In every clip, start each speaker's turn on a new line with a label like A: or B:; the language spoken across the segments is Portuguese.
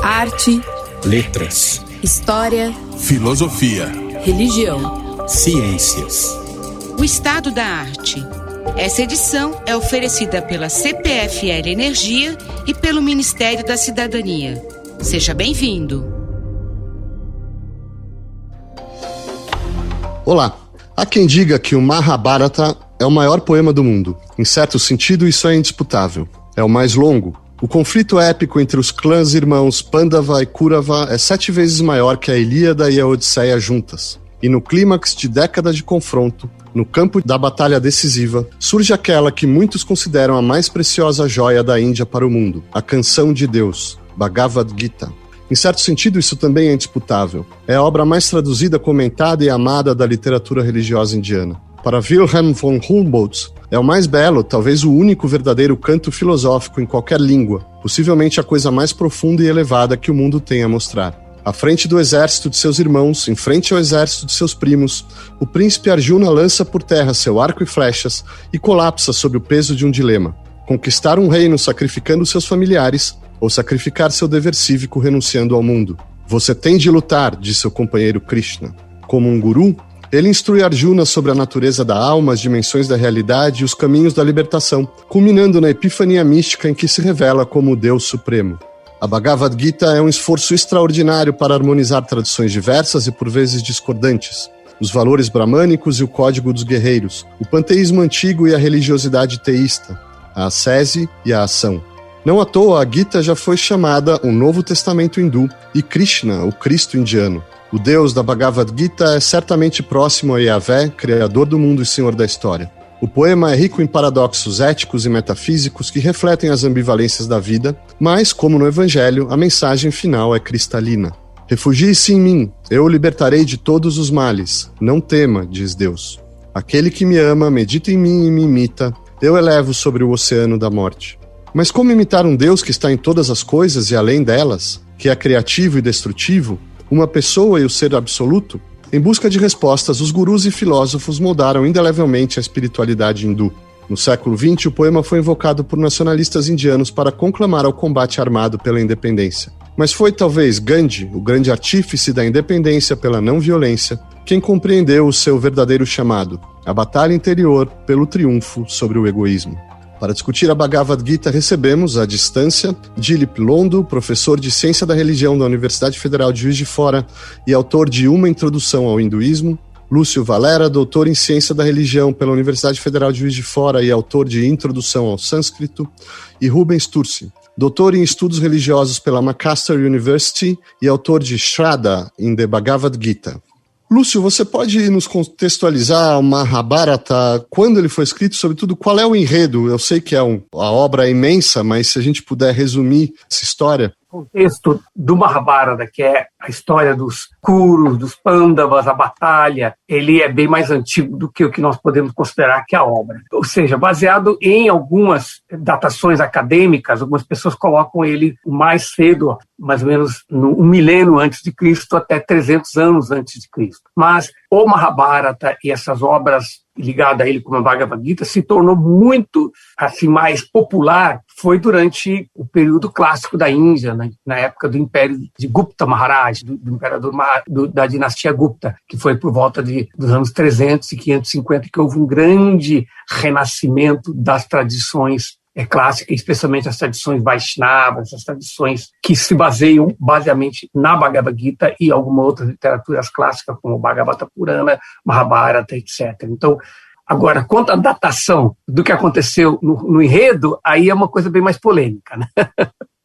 A: Arte,
B: letras,
A: história,
C: filosofia,
A: religião,
B: ciências.
D: O Estado da Arte. Essa edição é oferecida pela CPFL Energia e pelo Ministério da Cidadania. Seja bem-vindo.
E: Olá, há quem diga que o Mahabharata é o maior poema do mundo. Em certo sentido, isso é indisputável. É o mais longo. O conflito épico entre os clãs irmãos Pandava e Kurava é 7 vezes maior que a Ilíada e a Odisseia juntas. E no clímax de décadas de confronto, no campo da batalha decisiva, surge aquela que muitos consideram a mais preciosa joia da Índia para o mundo, a Canção de Deus, Bhagavad Gita. Em certo sentido, isso também é indisputável. É a obra mais traduzida, comentada e amada da literatura religiosa indiana. Para Wilhelm von Humboldt, é o mais belo, talvez o único verdadeiro canto filosófico em qualquer língua, possivelmente a coisa mais profunda e elevada que o mundo tem a mostrar. À frente do exército de seus irmãos, em frente ao exército de seus primos, o príncipe Arjuna lança por terra seu arco e flechas e colapsa sob o peso de um dilema: conquistar um reino sacrificando seus familiares ou sacrificar seu dever cívico renunciando ao mundo. Você tem de lutar, diz seu companheiro Krishna. Como um guru, ele instrui Arjuna sobre a natureza da alma, as dimensões da realidade e os caminhos da libertação, culminando na epifania mística em que se revela como o Deus Supremo. A Bhagavad Gita é um esforço extraordinário para harmonizar tradições diversas e por vezes discordantes, os valores bramânicos e o código dos guerreiros, o panteísmo antigo e a religiosidade teísta, a ascese e a ação. Não à toa, a Gita já foi chamada o Novo Testamento hindu e Krishna, o Cristo indiano. O Deus da Bhagavad Gita é certamente próximo a Yahvé, criador do mundo e senhor da história. O poema é rico em paradoxos éticos e metafísicos que refletem as ambivalências da vida, mas, como no Evangelho, a mensagem final é cristalina. Refugie-se em mim, eu o libertarei de todos os males. Não tema, diz Deus. Aquele que me ama, medita em mim e me imita, eu elevo sobre o oceano da morte. Mas como imitar um Deus que está em todas as coisas e além delas, que é criativo e destrutivo, uma pessoa e o ser absoluto? Em busca de respostas, os gurus e filósofos moldaram indelevelmente a espiritualidade hindu. No século XX, o poema foi invocado por nacionalistas indianos para conclamar ao combate armado pela independência. Mas foi talvez Gandhi, o grande artífice da independência pela não-violência, quem compreendeu o seu verdadeiro chamado, a batalha interior pelo triunfo sobre o egoísmo. Para discutir a Bhagavad Gita, recebemos, à distância, Dilip Londo, professor de Ciência da Religião da Universidade Federal de Juiz de Fora e autor de Uma Introdução ao Hinduísmo, Lúcio Valera, doutor em Ciência da Religião pela Universidade Federal de Juiz de Fora e autor de Introdução ao Sânscrito, e Rubens Turci, doutor em Estudos Religiosos pela Macaster University e autor de Shraddha in the Bhagavad Gita. Lúcio, você pode nos contextualizar o Mahabharata, quando ele foi escrito, sobretudo qual é o enredo? Eu sei que a obra é imensa, mas se a gente puder resumir essa história.
F: O contexto do Mahabharata, que é a história dos Kurus, dos Pandavas, a batalha, ele é bem mais antigo do que o que nós podemos considerar que é a obra. Ou seja, baseado em algumas datações acadêmicas, algumas pessoas colocam ele mais cedo, mais ou menos um milênio antes de Cristo até 300 anos antes de Cristo. Mas o Mahabharata e essas obras ligadas a ele como a Bhagavad Gita se tornou muito assim, mais popular foi durante o período clássico da Índia, né? Na época do Império de Gupta Maharaj, do imperador da dinastia Gupta, que foi por volta dos anos 300 e 550, que houve um grande renascimento das tradições clássicas, especialmente as tradições Vaishnavas, as tradições que se baseiam basicamente na Bhagavad Gita e algumas outras literaturas clássicas, como o Bhagavata Purana, Mahabharata, etc. Então, agora, quanto à datação do que aconteceu no enredo, aí é uma coisa bem mais polêmica, né?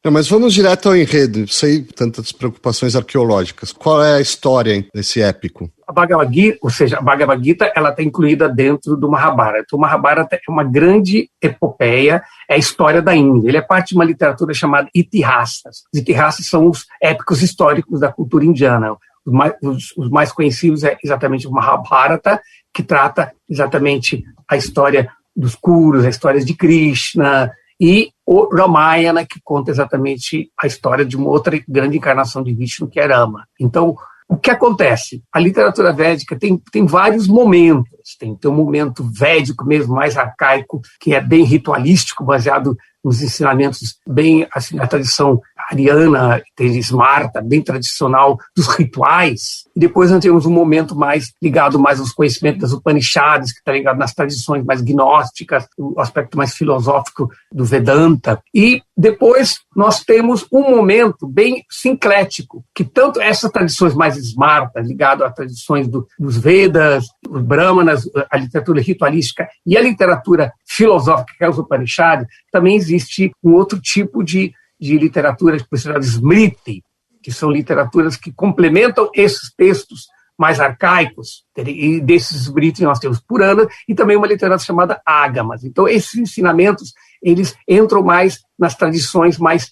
E: Não, mas vamos direto ao enredo, sem tantas preocupações arqueológicas. Qual é a história desse épico?
F: A Bhagavad Gita, ou seja, a Bhagavad Gita, ela está incluída dentro do Mahabharata. O Mahabharata é uma grande epopeia, é a história da Índia. Ele é parte de uma literatura chamada Itihasas. Os Itihasas são os épicos históricos da cultura indiana. Os mais conhecidos é exatamente o Mahabharata, que trata exatamente a história dos Kurus, a história de Krishna, e o Ramayana, que conta exatamente a história de uma outra grande encarnação de Vishnu, que é Rama. Então, o que acontece? A literatura védica tem vários momentos. Tem um momento védico mesmo, mais arcaico, que é bem ritualístico, baseado nos ensinamentos bem, assim, na tradição ariana, Smarta, bem tradicional dos rituais. E depois nós temos um momento mais ligado mais aos conhecimentos das Upanishads, que está ligado nas tradições mais gnósticas, o aspecto mais filosófico do Vedanta. E depois nós temos um momento bem sincrético, que tanto essas tradições mais Smarta, ligado às tradições dos Vedas, os Brahmanas, a literatura ritualística e a literatura filosófica, que é os Upanishads, também existe um outro tipo de literatura considerada Smriti, que são literaturas que complementam esses textos mais arcaicos. E desses Smriti nós temos Purana e também uma literatura chamada Ágamas. Então, esses ensinamentos, eles entram mais nas tradições mais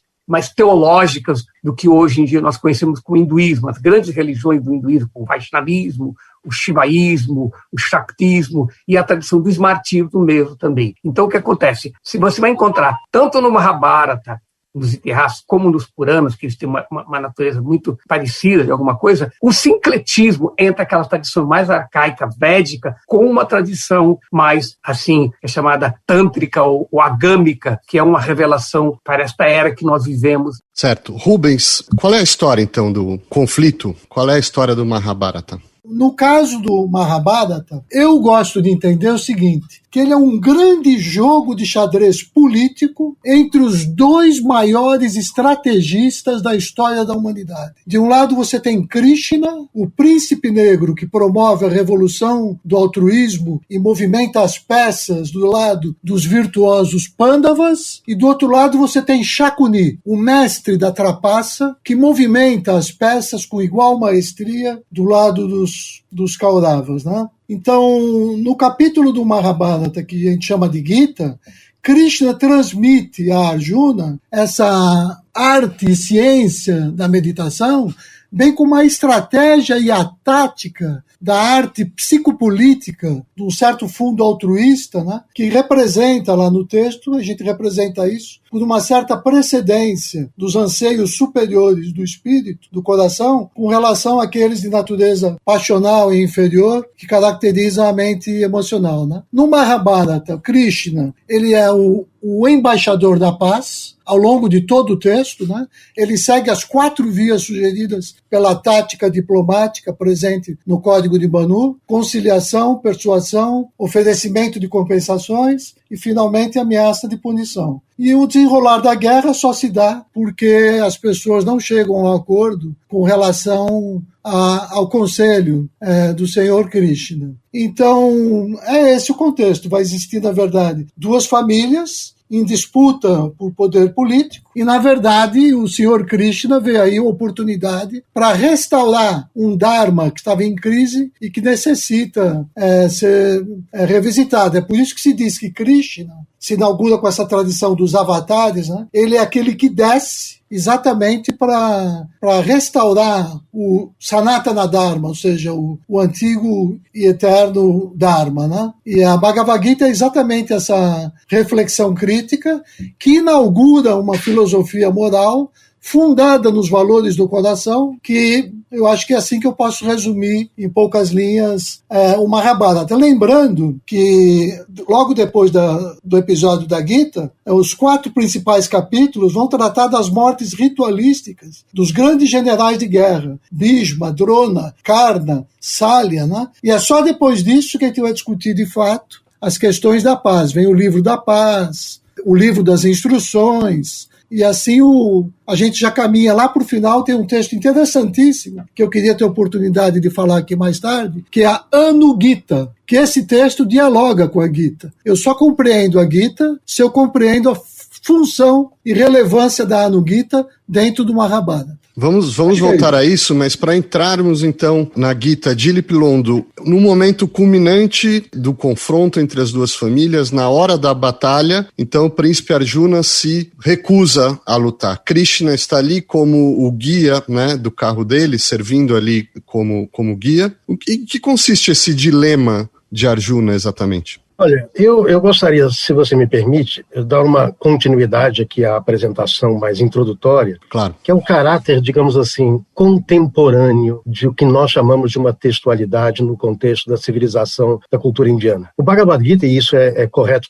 F: teológicas do que hoje em dia nós conhecemos como hinduísmo. As grandes religiões do hinduísmo, o Vaishnavismo, o Shivaísmo, o Shaktismo e a tradição do Smartismo mesmo também. Então, o que acontece? Se você vai encontrar, tanto no Mahabharata, nos Itihas, como nos Puranas, que eles têm uma natureza muito parecida de alguma coisa, o sincretismo entre aquela tradição mais arcaica, védica, com uma tradição mais, assim, é chamada tântrica ou agâmica, que é uma revelação para esta era que nós vivemos.
E: Certo. Rubens, qual é a história, então, do conflito? Qual é a história do Mahabharata?
C: No caso do Mahabharata, eu gosto de entender o seguinte, que ele é um grande jogo de xadrez político entre os dois maiores estrategistas da história da humanidade. De um lado você tem Krishna, o príncipe negro que promove a revolução do altruísmo e movimenta as peças do lado dos virtuosos Pandavas, e do outro lado você tem Shakuni, o mestre da trapaça, que movimenta as peças com igual maestria do lado dos Kauravas, né? Então, no capítulo do Mahabharata, que a gente chama de Gita, Krishna transmite a Arjuna essa arte e ciência da meditação, bem como a estratégia e a tática da arte psicopolítica de um certo fundo altruísta, né, que representa lá no texto, a gente representa isso, por uma certa precedência dos anseios superiores do espírito, do coração, com relação àqueles de natureza passional e inferior, que caracterizam a mente emocional. Né? No Mahabharata, Krishna, ele é o embaixador da paz, ao longo de todo o texto, né? Ele segue as 4 vias sugeridas pela tática diplomática presente no Código de Banu: conciliação, persuasão, oferecimento de compensações e, finalmente, ameaça de punição. E o desenrolar da guerra só se dá porque as pessoas não chegam a um acordo com relação ao conselho do Senhor Krishna. Então, é esse o contexto. Vai existir, na verdade, 2 famílias em disputa por poder político, e, na verdade, o Senhor Krishna vê aí a oportunidade para restaurar um Dharma que estava em crise e que necessita ser revisitado. É por isso que se diz que Krishna se inaugura com essa tradição dos avatares, né? Ele é aquele que desce exatamente para restaurar o Sanatana Dharma, ou seja, o antigo e eterno Dharma. Né? E a Bhagavad Gita é exatamente essa reflexão crítica que inaugura uma filosofia moral fundada nos valores do coração, que eu acho que é assim que eu posso resumir em poucas linhas o Mahabharata. Lembrando que logo depois do episódio da Gita, os 4 principais capítulos vão tratar das mortes ritualísticas dos grandes generais de guerra, Bhishma, Drona, Karna, Salya, né? E é só depois disso que a gente vai discutir de fato as questões da paz. Vem o livro da paz, o livro das instruções. E assim a gente já caminha lá para o final. Tem um texto interessantíssimo que eu queria ter oportunidade de falar aqui mais tarde, que é a Anugita, que esse texto dialoga com a Gita. Eu só compreendo a Gita se eu compreendo a função e relevância da Anugita dentro do Mahabharata.
E: Vamos voltar a isso, mas para entrarmos então na Gita Dilip Londo, no momento culminante do confronto entre as 2 famílias, na hora da batalha, então o príncipe Arjuna se recusa a lutar. Krishna está ali como o guia, né, do carro dele, servindo ali como guia. Em que consiste esse dilema de Arjuna exatamente?
G: Olha, eu gostaria, se você me permite, dar uma continuidade aqui à apresentação mais introdutória,
E: Claro.
G: que é o caráter, digamos assim, contemporâneo de o que nós chamamos de uma textualidade no contexto da civilização da cultura indiana. O Bhagavad Gita, e isso é correto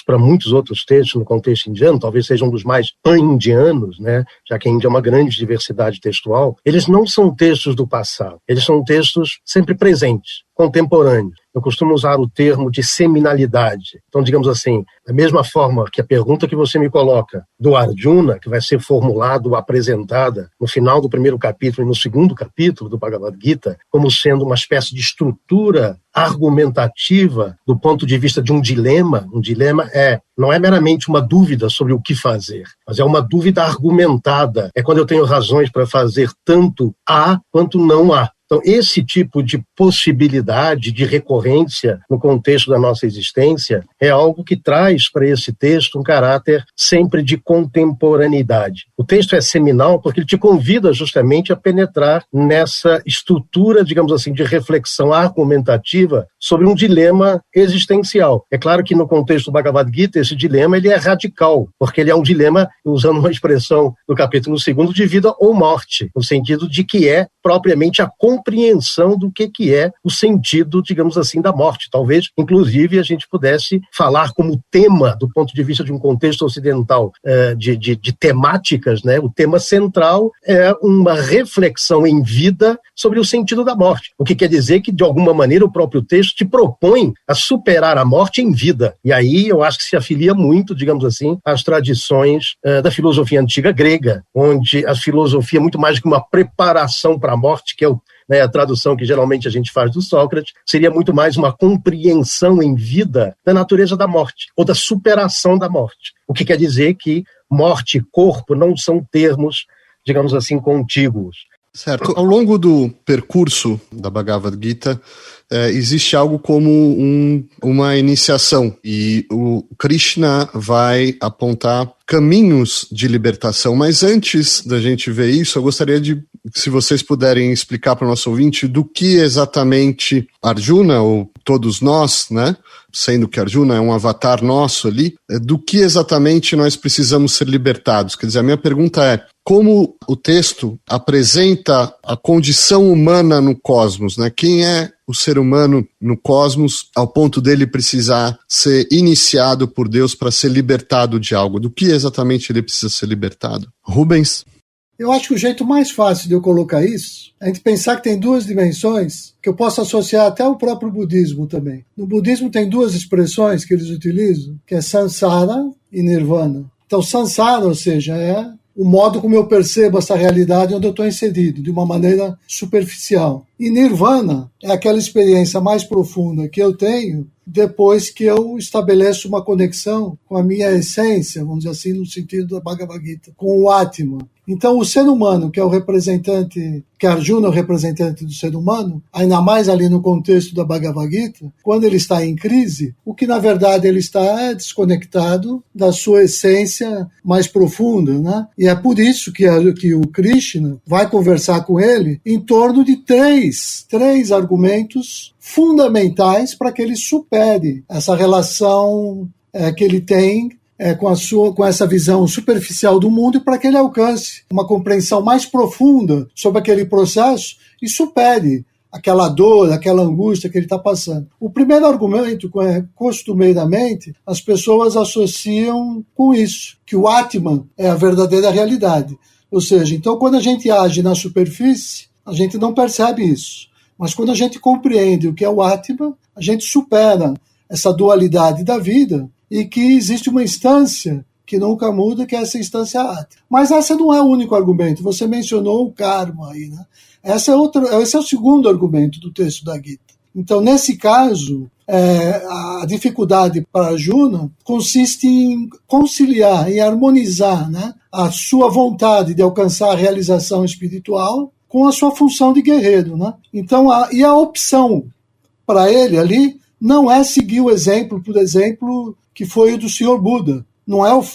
G: para muitos outros textos no contexto indiano, talvez seja um dos mais pan-indianos, né, já que a Índia é uma grande diversidade textual, eles não são textos do passado, eles são textos sempre presentes, contemporâneos. Eu costumo usar o termo de seminalidade. Então, digamos assim, da mesma forma que a pergunta que você me coloca do Arjuna, que vai ser formulada, apresentada no final do primeiro capítulo e no segundo capítulo do Bhagavad Gita, como sendo uma espécie de estrutura argumentativa do ponto de vista de um dilema. Um dilema não é meramente uma dúvida sobre o que fazer, mas é uma dúvida argumentada. É quando eu tenho razões para fazer tanto A quanto não há. Então, esse tipo de possibilidade de recorrência no contexto da nossa existência é algo que traz para esse texto um caráter sempre de contemporaneidade. O texto é seminal porque ele te convida justamente a penetrar nessa estrutura, digamos assim, de reflexão argumentativa sobre um dilema existencial. É claro que no contexto do Bhagavad Gita, esse dilema ele é radical, porque ele é um dilema, usando uma expressão do capítulo 2, de vida ou morte, no sentido de que é propriamente a compreensão do que é o sentido, digamos assim, da morte. Talvez, inclusive, a gente pudesse falar como tema, do ponto de vista de um contexto ocidental, de temáticas, né? O tema central é uma reflexão em vida sobre o sentido da morte. O que quer dizer que, de alguma maneira, o próprio texto te propõe a superar a morte em vida. E aí eu acho que se afilia muito, digamos assim, às tradições da filosofia antiga grega, onde a filosofia é muito mais do que uma preparação para a morte, que é a tradução que geralmente a gente faz do Sócrates, seria muito mais uma compreensão em vida da natureza da morte, ou da superação da morte. O que quer dizer que morte e corpo não são termos, digamos assim, contíguos.
E: Certo. Ao longo do percurso da Bhagavad Gita, existe algo como uma iniciação, e o Krishna vai apontar caminhos de libertação. Mas antes da gente ver isso, eu gostaria de, se vocês puderem explicar para o nosso ouvinte do que exatamente Arjuna, ou todos nós, né, sendo que Arjuna é um avatar nosso ali, do que exatamente nós precisamos ser libertados. Quer dizer, a minha pergunta é, como o texto apresenta a condição humana no cosmos, né? Quem é o ser humano no cosmos ao ponto dele precisar ser iniciado por Deus para ser libertado de algo? Do que exatamente ele precisa ser libertado? Rubens?
C: Eu acho que o jeito mais fácil de eu colocar isso é a gente pensar que tem duas dimensões que eu posso associar até ao próprio budismo também. No budismo tem duas expressões que eles utilizam, que é samsara e nirvana. Então, samsara, ou seja, é o modo como eu percebo essa realidade onde eu estou inserido, de uma maneira superficial. E nirvana é aquela experiência mais profunda que eu tenho depois que eu estabeleço uma conexão com a minha essência, vamos dizer assim, no sentido da Bhagavad Gita, com o Atma. Então, o ser humano, que é o representante, que Arjuna é o representante do ser humano, ainda mais ali no contexto da Bhagavad Gita, quando ele está em crise, o que na verdade ele está é desconectado da sua essência mais profunda, né? E é por isso que o Krishna vai conversar com ele em torno de três argumentos fundamentais para que ele supere essa relação que ele tem com essa visão superficial do mundo, e para que ele alcance uma compreensão mais profunda sobre aquele processo e supere aquela dor, aquela angústia que ele está passando. O primeiro argumento, costumeiramente, as pessoas associam com isso, que o Atman é a verdadeira realidade. Ou seja, então quando a gente age na superfície, a gente não percebe isso. Mas quando a gente compreende o que é o Atman, a gente supera essa dualidade da vida e que existe uma instância que nunca muda, que é essa instância Atma. Mas esse não é o único argumento. Você mencionou o karma aí, né? Esse é o segundo argumento do texto da Gita. Então, nesse caso, a dificuldade para Arjuna consiste em conciliar, em harmonizar, né, a sua vontade de alcançar a realização espiritual com a sua função de guerreiro, né? Então, a opção para ele ali não é seguir o exemplo, por exemplo, que foi o do Senhor Buda.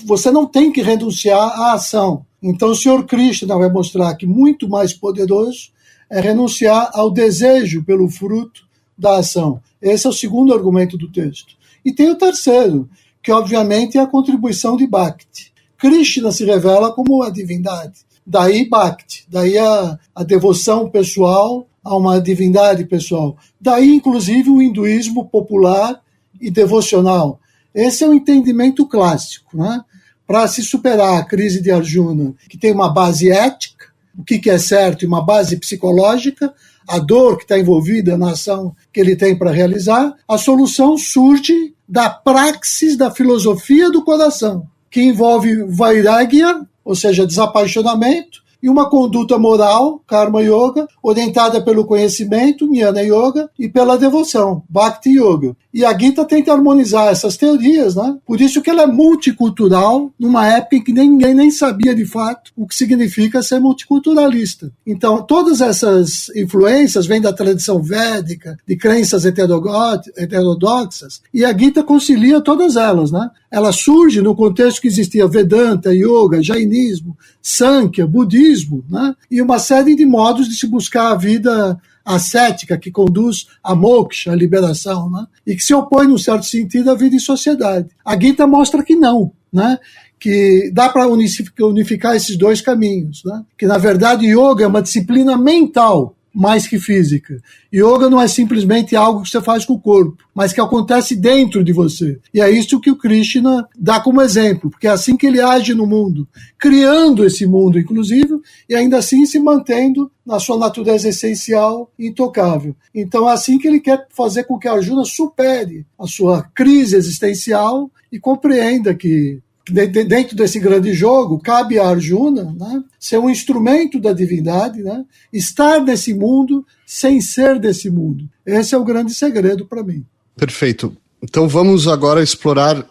C: Você não tem que renunciar à ação. Então, o Senhor Krishna vai mostrar que muito mais poderoso é renunciar ao desejo pelo fruto da ação. Esse é o segundo argumento do texto. E tem o terceiro, que obviamente é a contribuição de Bhakti. Krishna se revela como a divindade. Daí Bhakti, daí a devoção pessoal a uma divindade pessoal. Daí, inclusive, o hinduísmo popular e devocional. Esse é o entendimento clássico, né? Para se superar a crise de Arjuna, que tem uma base ética, o que é certo, e uma base psicológica, a dor que está envolvida na ação que ele tem para realizar, a solução surge da praxis da filosofia do coração, que envolve vairagya, ou seja, desapaixonamento, e uma conduta moral, Karma Yoga, orientada pelo conhecimento, Jnana Yoga, e pela devoção, Bhakti Yoga. E a Gita tenta harmonizar essas teorias, né? Por isso que ela é multicultural, numa época em que ninguém nem sabia de fato o que significa ser multiculturalista. Então, todas essas influências vêm da tradição védica, de crenças heterodoxas, e a Gita concilia todas elas, né? Ela surge no contexto que existia Vedanta, Yoga, Jainismo, Sankhya, Budismo, né? E uma série de modos de se buscar a vida ascética que conduz a moksha, a liberação, né? E que se opõe, num certo sentido, à vida em sociedade. A Gita mostra que não, né? Que dá para unificar esses dois caminhos, né? Que, na verdade, yoga é uma disciplina mental, mais que física. Yoga não é simplesmente algo que você faz com o corpo, mas que acontece dentro de você. E é isso que o Krishna dá como exemplo, porque é assim que ele age no mundo, criando esse mundo, inclusive, e ainda assim se mantendo na sua natureza essencial e intocável. Então é assim que ele quer fazer com que Arjuna supere a sua crise existencial e compreenda que dentro desse grande jogo, cabe a Arjuna, né, ser um instrumento da divindade, né, estar nesse mundo sem ser desse mundo. Esse é o grande segredo para mim.
E: Perfeito. Então vamos agora explorar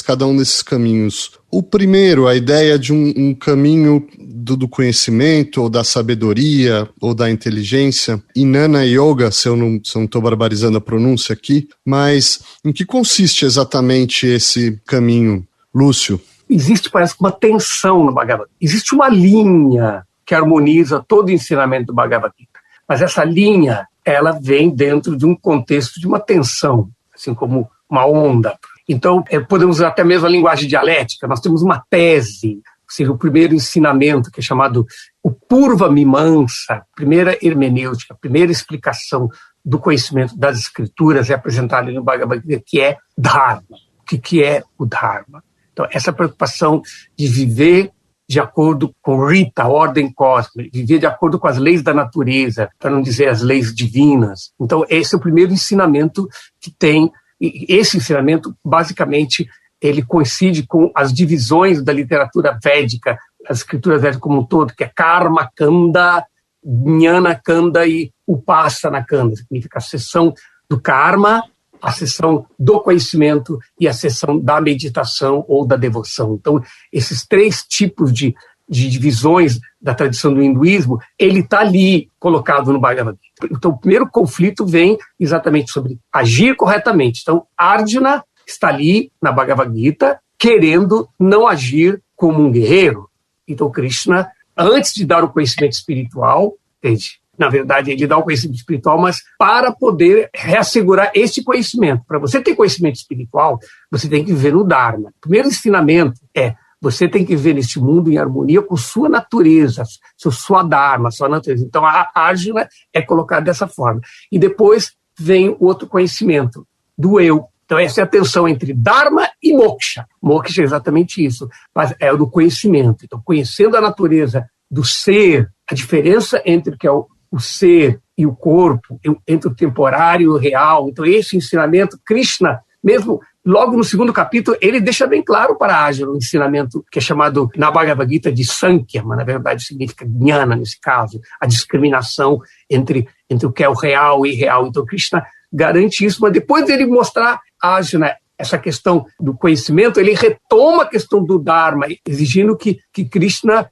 E: cada um desses caminhos. O primeiro, a ideia de um caminho do conhecimento, ou da sabedoria, ou da inteligência. Jnana Yoga, se eu não estou barbarizando a pronúncia aqui, mas em que consiste exatamente esse caminho? Lúcio.
F: Existe, parece que, uma tensão no Bhagavad Gita. Existe uma linha que harmoniza todo o ensinamento do Bhagavad Gita. Mas essa linha, ela vem dentro de um contexto de uma tensão, assim como uma onda. Então, podemos usar até mesmo a linguagem dialética. Nós temos uma tese, ou seja, o primeiro ensinamento, que é chamado o Purva Mimamsa, primeira hermenêutica, primeira explicação do conhecimento das escrituras é apresentada no Bhagavad Gita, que é Dharma. O que é o Dharma? Então, essa preocupação de viver de acordo com Rita, a ordem cósmica, viver de acordo com as leis da natureza, para não dizer as leis divinas. Então, esse é o primeiro ensinamento que tem. E esse ensinamento, basicamente, ele coincide com as divisões da literatura védica, as escrituras védicas como um todo, que é Karma Kanda, Jnana Kanda e Upasana Kanda. Significa a seção do karma, a seção do conhecimento e a seção da meditação ou da devoção. Então, esses três tipos de divisões da tradição do hinduísmo, ele está ali colocado no Bhagavad Gita. Então, o primeiro conflito vem exatamente sobre agir corretamente. Então, Arjuna está ali na Bhagavad Gita querendo não agir como um guerreiro. Então, Krishna, antes de dar o conhecimento espiritual, entende? Na verdade, ele dá o conhecimento espiritual, mas para poder reassegurar esse conhecimento. Para você ter conhecimento espiritual, você tem que viver no Dharma. O primeiro ensinamento é: você tem que viver neste mundo em harmonia com sua natureza, sua Dharma, sua natureza. Então, a Arjuna é colocada dessa forma. E depois vem o outro conhecimento, do eu. Então, essa é a tensão entre Dharma e Moksha. Moksha é exatamente isso, mas é o do conhecimento. Então, conhecendo a natureza do ser, a diferença entre o que é o ser e o corpo, entre o temporário e o real. Então, esse ensinamento, Krishna, mesmo logo no segundo capítulo, ele deixa bem claro para Arjuna um ensinamento que é chamado na Bhagavad Gita de Sankhya, mas na verdade significa Jnana, nesse caso, a discriminação entre o que é o real e irreal. Então, Krishna garante isso, mas depois dele mostrar a Arjuna essa questão do conhecimento, ele retoma a questão do Dharma, exigindo que Krishna,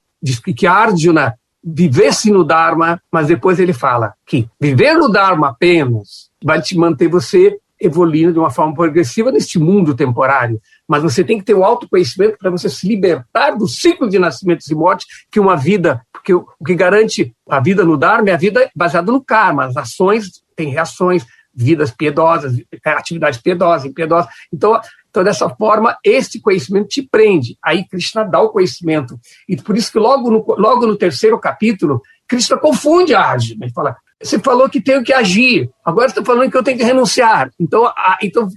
F: que Arjuna vivesse no Dharma, mas depois ele fala que viver no Dharma apenas vai te manter você evoluindo de uma forma progressiva neste mundo temporário, mas você tem que ter um autoconhecimento para você se libertar do ciclo de nascimentos e mortes, que uma vida, porque o que garante a vida no Dharma é a vida baseada no karma, as ações têm reações, vidas piedosas, atividades piedosas, impiedosas. Então, dessa forma, este conhecimento te prende. Aí Krishna dá o conhecimento. E por isso que logo no terceiro capítulo, Krishna confunde a Arjuna. Ele fala, você falou que tenho que agir, agora você está falando que eu tenho que renunciar. Então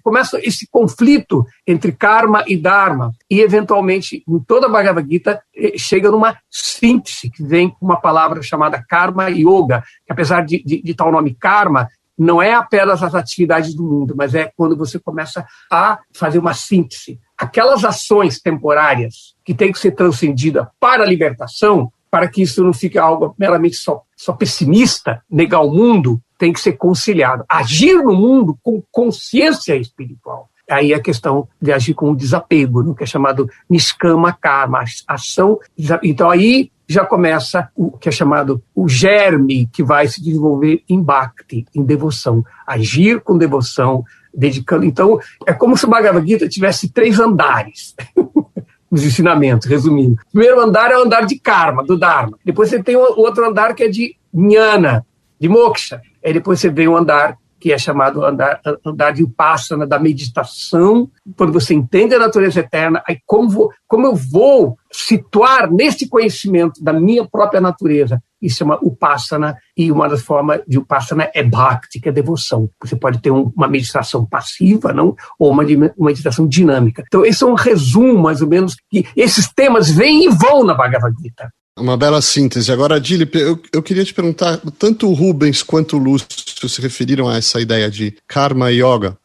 F: começa esse conflito entre karma e dharma. E, eventualmente, em toda a Bhagavad Gita, chega numa síntese, que vem com uma palavra chamada Karma Yoga, que apesar de tal nome karma, não é apenas as atividades do mundo, mas é quando você começa a fazer uma síntese. Aquelas ações temporárias que têm que ser transcendidas para a libertação, para que isso não fique algo meramente só pessimista, negar o mundo, tem que ser conciliado. Agir no mundo com consciência espiritual. Aí a questão de agir com o desapego, né, que é chamado Niskama Karma, ação. Então aí já começa o que é chamado o germe, que vai se desenvolver em Bhakti, em devoção. Agir com devoção, dedicando. Então é como se o Bhagavad Gita tivesse 3 andares. Os ensinamentos, resumindo. O primeiro andar é o andar de karma, do dharma. Depois você tem o outro andar que é de jnana, de moksha. Aí depois você vem o andar que é chamado andar de Upasana, da meditação, quando você entende a natureza eterna, aí como eu vou situar nesse conhecimento da minha própria natureza. Isso chama Upasana, e uma das formas de Upasana é Bhakti, que é devoção. Você pode ter uma meditação passiva, não? Ou uma meditação dinâmica. Então, esse é um resumo, mais ou menos, que esses temas vêm e vão na Bhagavad Gita.
E: Uma bela síntese. Agora, Dilip, eu queria te perguntar, tanto o Rubens quanto o Lúcio se referiram a essa ideia de Karma Yoga,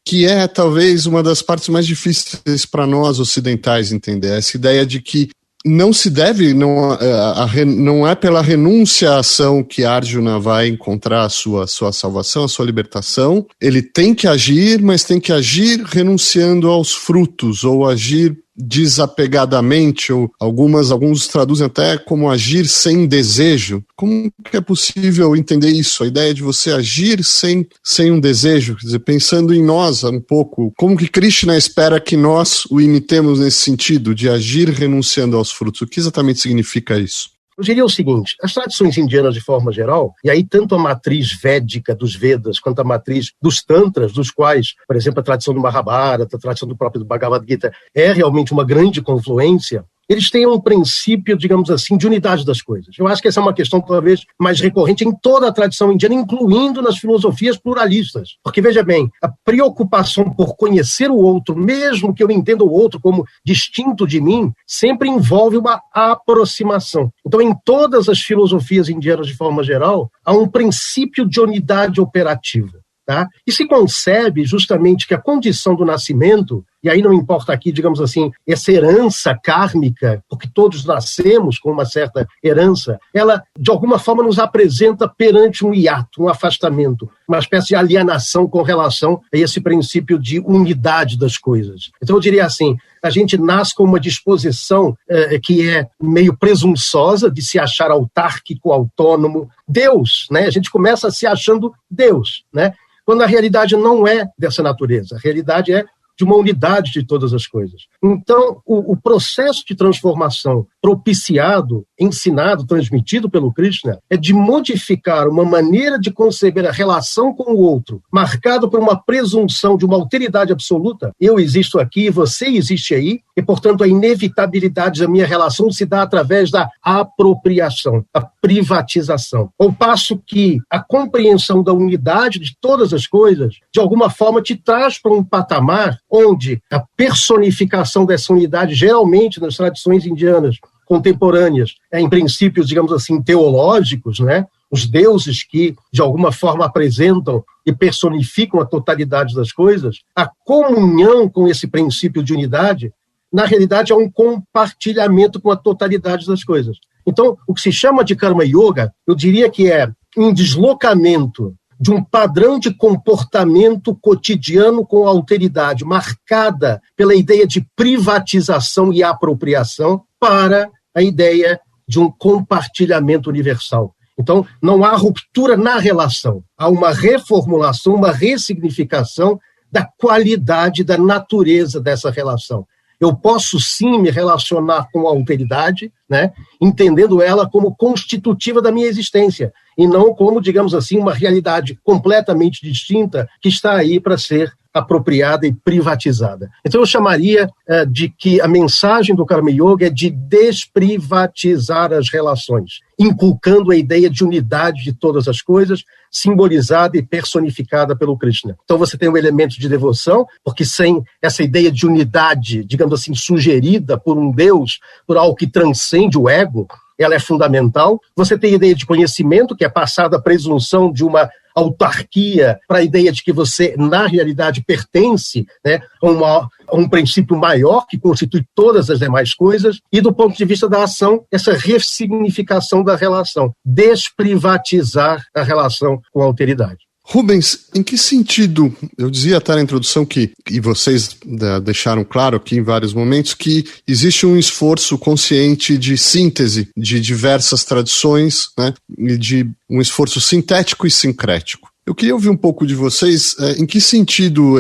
E: que é talvez uma das partes mais difíceis para nós ocidentais entender. Essa ideia de que não se deve, não é pela renúncia à ação que Arjuna vai encontrar a sua salvação, a sua libertação. Ele tem que agir, mas tem que agir renunciando aos frutos, ou agir desapegadamente, ou alguns traduzem até como agir sem desejo. Como que é possível entender isso? A ideia de você agir sem um desejo, quer dizer, pensando em nós um pouco, como que Krishna espera que nós o imitemos nesse sentido, de agir renunciando aos frutos? O que exatamente significa isso?
G: Eu diria o seguinte, as tradições indianas de forma geral, e aí tanto a matriz védica dos Vedas, quanto a matriz dos Tantras, dos quais, por exemplo, a tradição do Mahabharata, a tradição do próprio Bhagavad Gita, é realmente uma grande confluência, eles têm um princípio, digamos assim, de unidade das coisas. Eu acho que essa é uma questão talvez mais recorrente em toda a tradição indiana, incluindo nas filosofias pluralistas. Porque, veja bem, a preocupação por conhecer o outro, mesmo que eu entenda o outro como distinto de mim, sempre envolve uma aproximação. Então, em todas as filosofias indianas de forma geral, há um princípio de unidade operativa. Tá? E se concebe justamente que a condição do nascimento, e aí não importa aqui, digamos assim, essa herança kármica, porque todos nascemos com uma certa herança, ela de alguma forma nos apresenta perante um hiato, um afastamento, uma espécie de alienação com relação a esse princípio de unidade das coisas. Então eu diria assim, a gente nasce com uma disposição que é meio presunçosa de se achar autárquico, autônomo, Deus, né? A gente começa se achando Deus, né? Quando a realidade não é dessa natureza, a realidade é de uma unidade de todas as coisas. Então, o processo de transformação propiciado, ensinado, transmitido pelo Krishna, é de modificar uma maneira de conceber a relação com o outro, marcado por uma presunção de uma alteridade absoluta. Eu existo aqui, você existe aí, e, portanto, a inevitabilidade da minha relação se dá através da apropriação, da privatização. Ao passo que a compreensão da unidade de todas as coisas, de alguma forma, te traz para um patamar onde a personificação dessa unidade, geralmente nas tradições indianas contemporâneas, em princípios, digamos assim, teológicos, né? Os deuses que, de alguma forma, apresentam e personificam a totalidade das coisas, a comunhão com esse princípio de unidade, na realidade, é um compartilhamento com a totalidade das coisas. Então, o que se chama de Karma Yoga, eu diria que é um deslocamento de um padrão de comportamento cotidiano com alteridade, marcada pela ideia de privatização e apropriação, para a ideia de um compartilhamento universal. Então, não há ruptura na relação, há uma reformulação, uma ressignificação da qualidade, da natureza dessa relação. eu posso sim me relacionar com a alteridade, né, entendendo ela como constitutiva da minha existência, e não como, digamos assim, uma realidade completamente distinta que está aí para ser apropriada e privatizada. Então eu chamaria de que a mensagem do Karma Yoga é de desprivatizar as relações, inculcando a ideia de unidade de todas as coisas, simbolizada e personificada pelo Krishna. Então você tem um elemento de devoção, porque sem essa ideia de unidade, digamos assim, sugerida por um Deus, por algo que transcende o ego, ela é fundamental. Você tem a ideia de conhecimento, que é passada a presunção de uma autarquia para a ideia de que você, na realidade, pertence, né, a um princípio maior que constitui todas as demais coisas, e do ponto de vista da ação, essa ressignificação da relação, desprivatizar a relação com a alteridade.
E: Rubens, em que sentido, eu dizia até na introdução que, e vocês deixaram claro aqui em vários momentos, que existe um esforço consciente de síntese de diversas tradições, né, e de um esforço sintético e sincrético. Eu queria ouvir um pouco de vocês, em que sentido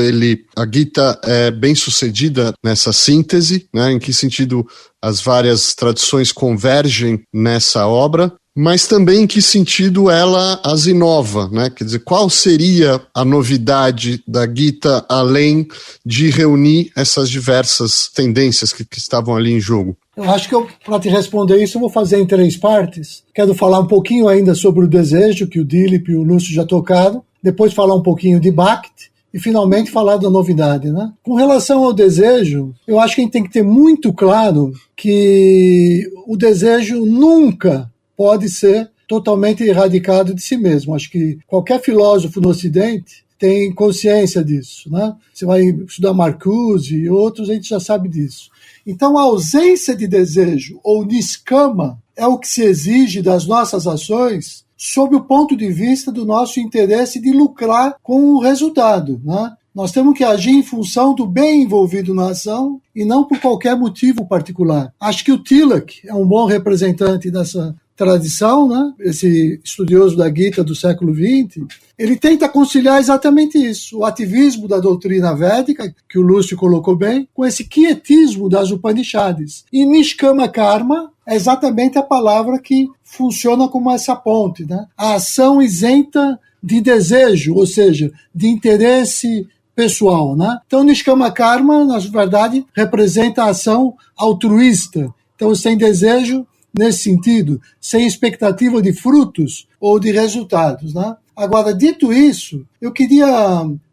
E: a Gita é bem sucedida nessa síntese, né, em que sentido as várias tradições convergem nessa obra, mas também em que sentido ela as inova, né? Quer dizer, qual seria a novidade da Gita além de reunir essas diversas tendências que estavam ali em jogo?
C: Eu acho que para te responder isso eu vou fazer em 3 partes. Quero falar um pouquinho ainda sobre o desejo, que o Dilip e o Lúcio já tocaram, depois falar um pouquinho de Bhakti e finalmente falar da novidade, né? Com relação ao desejo, eu acho que a gente tem que ter muito claro que o desejo nunca pode ser totalmente erradicado de si mesmo. Acho que qualquer filósofo no Ocidente tem consciência disso, né? Você vai estudar Marcuse e outros, a gente já sabe disso. Então, a ausência de desejo, ou niskama, é o que se exige das nossas ações sob o ponto de vista do nosso interesse de lucrar com o resultado, né? Nós temos que agir em função do bem envolvido na ação e não por qualquer motivo particular. Acho que o Tilak é um bom representante dessa tradição, né? Esse estudioso da Gita do século XX, ele tenta conciliar exatamente isso, o ativismo da doutrina védica, que o Lúcio colocou bem, com esse quietismo das Upanishads. E Nishkama Karma é exatamente a palavra que funciona como essa ponte, né? A ação isenta de desejo, ou seja, de interesse pessoal, né? Então, Nishkama Karma, na verdade, representa a ação altruísta. Então, sem desejo, nesse sentido, sem expectativa de frutos ou de resultados, né? Agora, dito isso, eu queria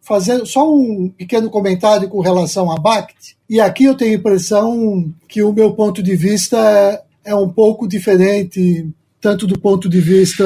C: fazer só um pequeno comentário com relação a Bhakti, e aqui eu tenho a impressão que o meu ponto de vista é um pouco diferente, tanto do ponto de vista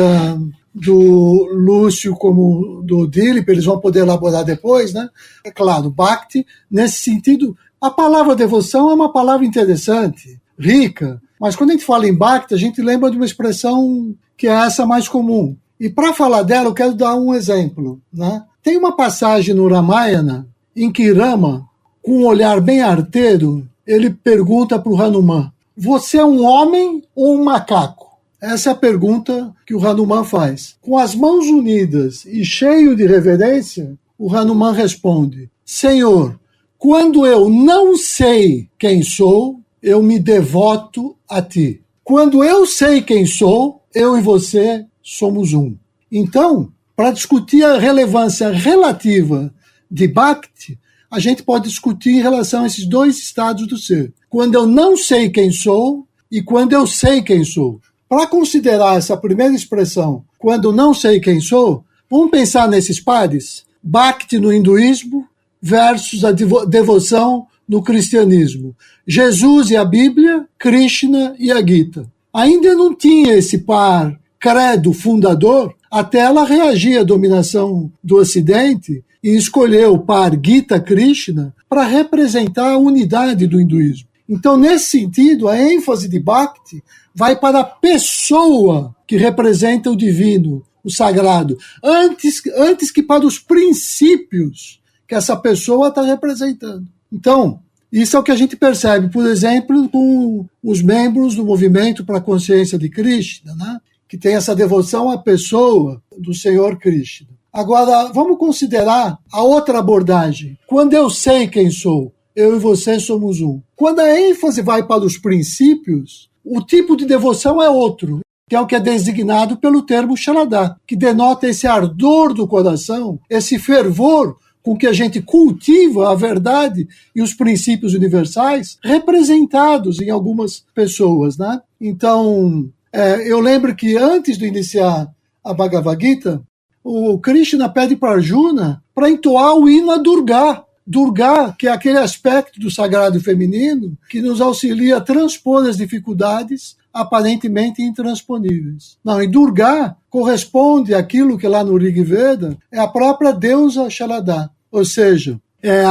C: do Lúcio como do Dilip, eles vão poder elaborar depois, né? É claro, Bhakti, nesse sentido, a palavra devoção é uma palavra interessante, rica, mas quando a gente fala em Bhakti, a gente lembra de uma expressão que é essa mais comum. E para falar dela, eu quero dar um exemplo, né? Tem uma passagem no Ramayana em que Rama, com um olhar bem arteiro, ele pergunta para o Hanuman: você é um homem ou um macaco? Essa é a pergunta que o Hanuman faz. Com as mãos unidas e cheio de reverência, o Hanuman responde: Senhor, quando eu não sei quem sou, eu me devoto a ti. Quando eu sei quem sou, eu e você somos um. Então, para discutir a relevância relativa de Bhakti, a gente pode discutir em relação a esses 2 estados do ser. Quando eu não sei quem sou e quando eu sei quem sou. Para considerar essa primeira expressão, quando não sei quem sou, vamos pensar nesses pares. Bhakti no hinduísmo versus a devoção no cristianismo. Jesus e a Bíblia, Krishna e a Gita. Ainda não tinha esse par credo fundador até ela reagir à dominação do Ocidente e escolher o par Gita-Krishna para representar a unidade do hinduísmo. Então, nesse sentido, a ênfase de Bhakti vai para a pessoa que representa o divino, o sagrado, antes que para os princípios que essa pessoa está representando. Então, isso é o que a gente percebe, por exemplo, com os membros do Movimento para a Consciência de Krishna, né? Que tem essa devoção à pessoa do Senhor Krishna. Agora, vamos considerar a outra abordagem. Quando eu sei quem sou, eu e você somos um. Quando a ênfase vai para os princípios, o tipo de devoção é outro, que é o que é designado pelo termo Shaladá, que denota esse ardor do coração, esse fervor com que a gente cultiva a verdade e os princípios universais representados em algumas pessoas, né? Então, eu lembro que antes de iniciar a Bhagavad Gita, o Krishna pede para Arjuna para entoar o hino a Durga. Durga, que é aquele aspecto do sagrado feminino que nos auxilia a transpor as dificuldades aparentemente intransponíveis. Não, e Durga corresponde àquilo que lá no Rig Veda é a própria deusa Shaladá, ou seja, é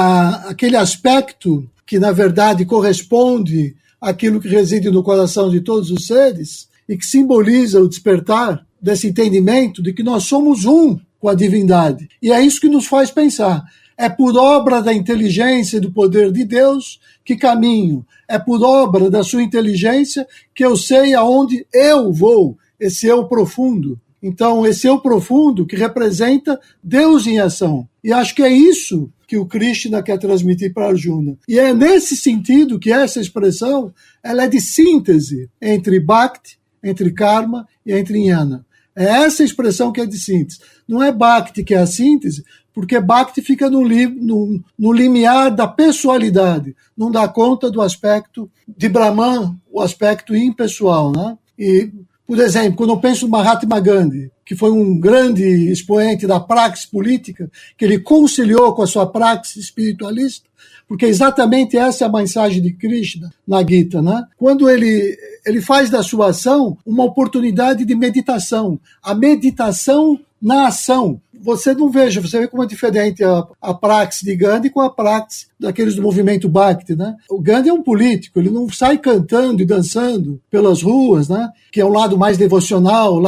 C: aquele aspecto que na verdade corresponde àquilo que reside no coração de todos os seres e que simboliza o despertar desse entendimento de que nós somos um com a divindade. E é isso que nos faz pensar. É por obra da inteligência e do poder de Deus que caminho. É por obra da sua inteligência que eu sei aonde eu vou, esse eu profundo. Então, esse eu profundo que representa Deus em ação. E acho que é isso que o Krishna quer transmitir para Arjuna. E é nesse sentido que essa expressão ela é de síntese entre Bhakti, entre Karma e entre Jnana. É essa expressão que é de síntese. Não é Bhakti que é a síntese, porque Bhakti fica no limiar da pessoalidade, não dá conta do aspecto de Brahman, o aspecto impessoal, né? E, por exemplo, quando eu penso no Mahatma Gandhi, que foi um grande expoente da praxis política, que ele conciliou com a sua praxis espiritualista, porque exatamente essa é a mensagem de Krishna na Gita, né? Quando ele faz da sua ação uma oportunidade de meditação, a meditação na ação. Você vê como é diferente a praxis de Gandhi com a praxis daqueles do movimento Bhakti, né? O Gandhi é um político, ele não sai cantando e dançando pelas ruas, né? Que é um lado mais devocional,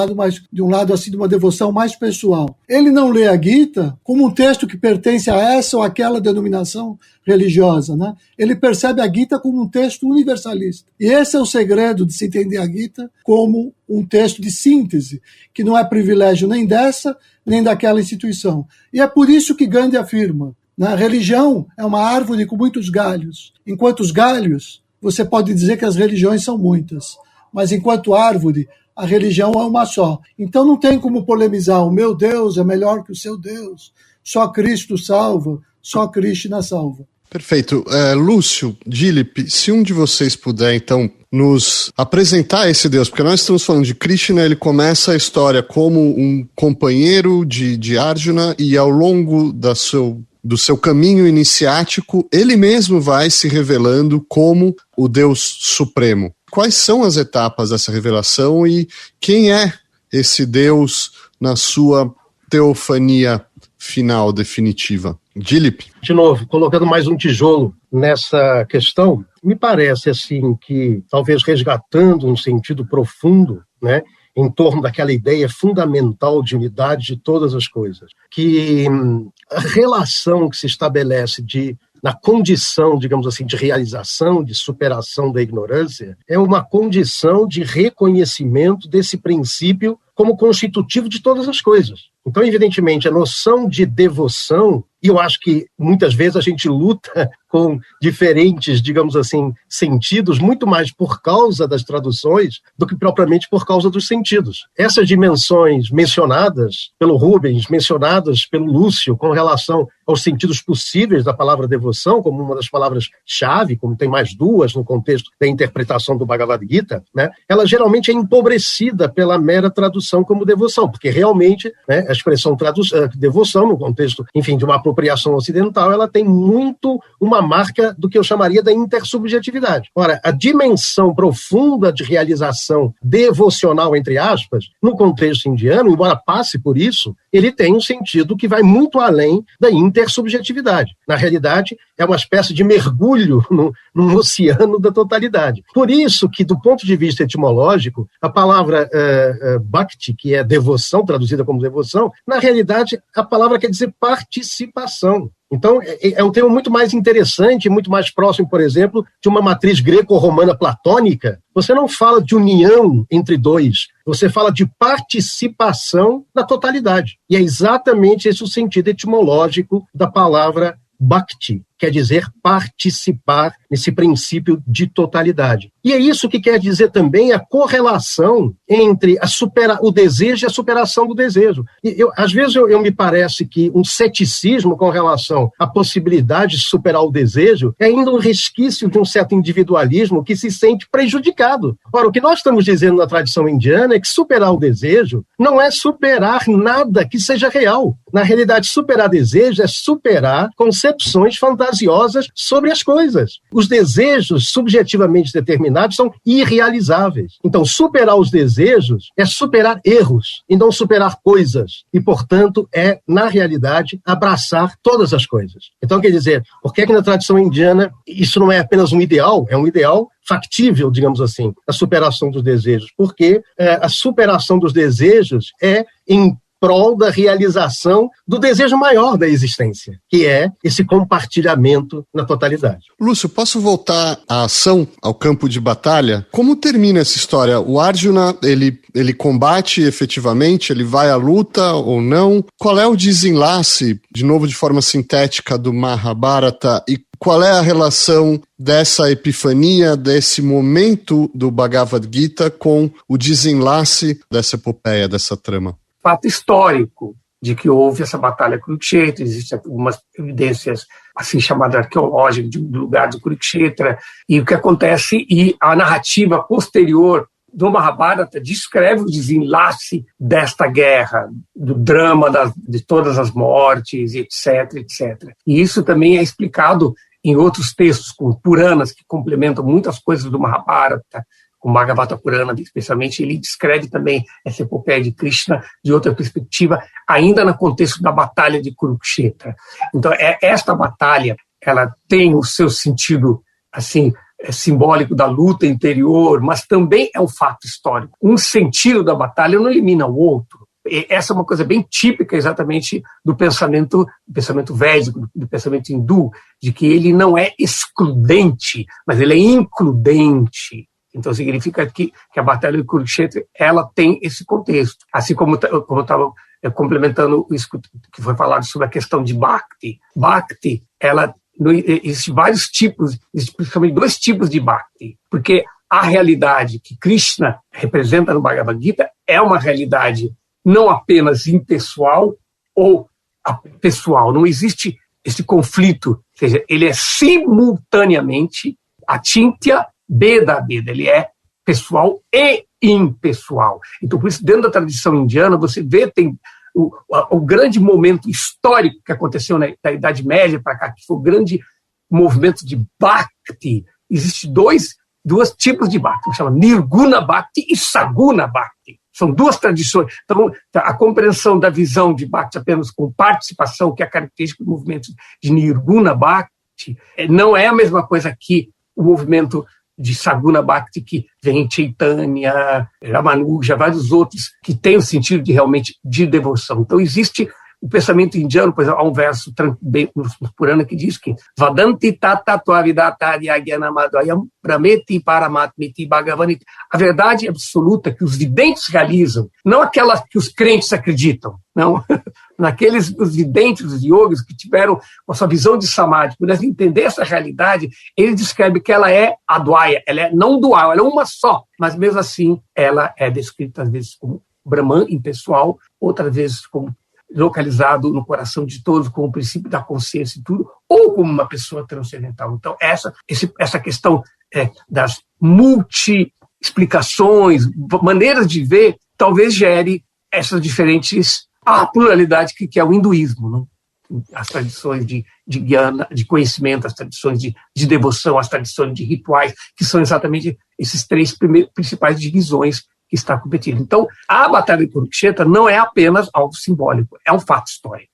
C: de uma devoção mais pessoal. Ele não lê a Gita como um texto que pertence a essa ou aquela denominação religiosa, né? Ele percebe a Gita como um texto universalista. E esse é o segredo de se entender a Gita como um texto de síntese, que não é privilégio nem dessa, nem daquela instituição. E é por isso que Gandhi afirma, né? A religião é uma árvore com muitos galhos. Enquanto os galhos, você pode dizer que as religiões são muitas, mas enquanto árvore, a religião é uma só. Então não tem como polemizar, o meu Deus é melhor que o seu Deus, só Cristo salva, só Krishna salva.
E: Perfeito. Lúcio, Dilip, se um de vocês puder, então, nos apresentar esse Deus, porque nós estamos falando de Krishna, ele começa a história como um companheiro de Arjuna e ao longo do seu caminho iniciático, ele mesmo vai se revelando como o Deus Supremo. Quais são as etapas dessa revelação e quem é esse Deus na sua teofania final, definitiva? Dilip?
G: De novo, colocando mais um tijolo nessa questão, me parece assim que, talvez resgatando um sentido profundo, né, em torno daquela ideia fundamental de unidade de todas as coisas, que a relação que se estabelece na condição, digamos assim, de realização, de superação da ignorância, é uma condição de reconhecimento desse princípio como constitutivo de todas as coisas. Então, evidentemente, a noção de devoção, e eu acho que muitas vezes a gente luta com diferentes, digamos assim, sentidos, muito mais por causa das traduções do que propriamente por causa dos sentidos. Essas dimensões mencionadas pelo Rubens, mencionadas pelo Lúcio, com relação aos sentidos possíveis da palavra devoção, como uma das palavras-chave, como tem mais duas no contexto da interpretação do Bhagavad Gita, né, ela geralmente é empobrecida pela mera tradução como devoção, porque realmente, né, a expressão devoção, no contexto, enfim, de uma apropriação ocidental, ela tem muito uma marca do que eu chamaria da intersubjetividade. Ora, a dimensão profunda de realização devocional, entre aspas, no contexto indiano, embora passe por isso, ele tem um sentido que vai muito além da intersubjetividade. Na realidade, é uma espécie de mergulho num oceano da totalidade. Por isso que, do ponto de vista etimológico, a palavra bhakti, que é devoção, traduzida como devoção, na realidade, a palavra quer dizer participação. Então, é um termo muito mais interessante, muito mais próximo, por exemplo, de uma matriz greco-romana platônica. Você não fala de união entre dois, você fala de participação na totalidade. E é exatamente esse o sentido etimológico da palavra bhakti, quer dizer participar nesse princípio de totalidade. E é isso que quer dizer também a correlação entre o desejo e a superação do desejo. E às vezes eu me parece que um ceticismo com relação à possibilidade de superar o desejo é ainda um resquício de um certo individualismo que se sente prejudicado. Ora, o que nós estamos dizendo na tradição indiana é que superar o desejo não é superar nada que seja real. Na realidade, superar desejo é superar concepções fantasiosas sobre as coisas. Os desejos subjetivamente determinados são irrealizáveis. Então, superar os desejos é superar erros e não superar coisas. E, portanto, é, na realidade, abraçar todas as coisas. Então, quer dizer, por que na tradição indiana isso não é apenas um ideal? É um ideal factível, digamos assim, a superação dos desejos. Porque a superação dos desejos é em prol da realização do desejo maior da existência, que é esse compartilhamento na totalidade.
E: Lúcio, posso voltar à ação, ao campo de batalha? Como termina essa história? O Arjuna, ele combate efetivamente? Ele vai à luta ou não? Qual é o desenlace, de novo de forma sintética, do Mahabharata e qual é a relação dessa epifania, desse momento do Bhagavad Gita com o desenlace dessa epopeia, dessa trama?
F: Fato histórico de que houve essa batalha Kurukshetra, existem algumas evidências assim chamadas arqueológicas do lugar de Kurukshetra, e o que acontece, e a narrativa posterior do Mahabharata descreve o desenlace desta guerra, do drama de todas as mortes, etc, etc. E isso também é explicado em outros textos, com Puranas, que complementam muitas coisas do Mahabharata, o Bhagavata Purana, especialmente, ele descreve também essa epopeia de Krishna de outra perspectiva, ainda no contexto da batalha de Kurukshetra. Então, esta batalha, ela tem o seu sentido, assim, simbólico da luta interior, mas também é um fato histórico. Um sentido da batalha não elimina o outro. E essa é uma coisa bem típica, exatamente, do pensamento védico, do pensamento hindu, de que ele não é excludente, mas ele é includente. Então, significa que a batalha de Kurukshetra, ela tem esse contexto. Assim como eu estava complementando isso que foi falado sobre a questão de Bhakti. Bhakti, existem vários tipos, existem principalmente 2 tipos de Bhakti. Porque a realidade que Krishna representa no Bhagavad Gita é uma realidade não apenas impessoal ou pessoal. Não existe esse conflito. Ou seja, ele é simultaneamente Achintya Beda Beda, ele é pessoal e impessoal. Então, por isso, dentro da tradição indiana, você vê, tem o grande momento histórico que aconteceu da Idade Média para cá, que foi o grande movimento de Bhakti. Existem dois tipos de Bhakti, que chama Nirguna Bhakti e Saguna Bhakti. São 2 tradições. Então, a compreensão da visão de Bhakti apenas com participação, que é a característica do movimento de Nirguna Bhakti, não é a mesma coisa que o movimento de Saguna Bhakti, que vem em Chaitanya, Ramanuja, vários outros, que tem o sentido de realmente de devoção. Então, existe o pensamento indiano, pois há um verso bem no Purana que diz que Vadanti tata tuavidata yagyanamadoyam prameti paramatmiti bhagavaniti. A verdade absoluta que os videntes realizam, não aquela que os crentes acreditam, não. Os videntes, os yogis que tiveram a sua visão de samadhi, pudessem entender essa realidade, ele descreve que ela é advaya, ela é não dual, ela é uma só, mas mesmo assim ela é descrita às vezes como Brahman impessoal, outras vezes como localizado no coração de todos, como o princípio da consciência e tudo, ou como uma pessoa transcendental. Então, essa questão das multi-explicações, maneiras de ver, talvez gere essas diferentes, a pluralidade que é o hinduísmo, não? As tradições de jnana, de conhecimento, as tradições de devoção, as tradições de rituais, que são exatamente esses 3 principais divisões que está competindo. Então, a batalha de Kurukshetra não é apenas algo simbólico, é um fato histórico.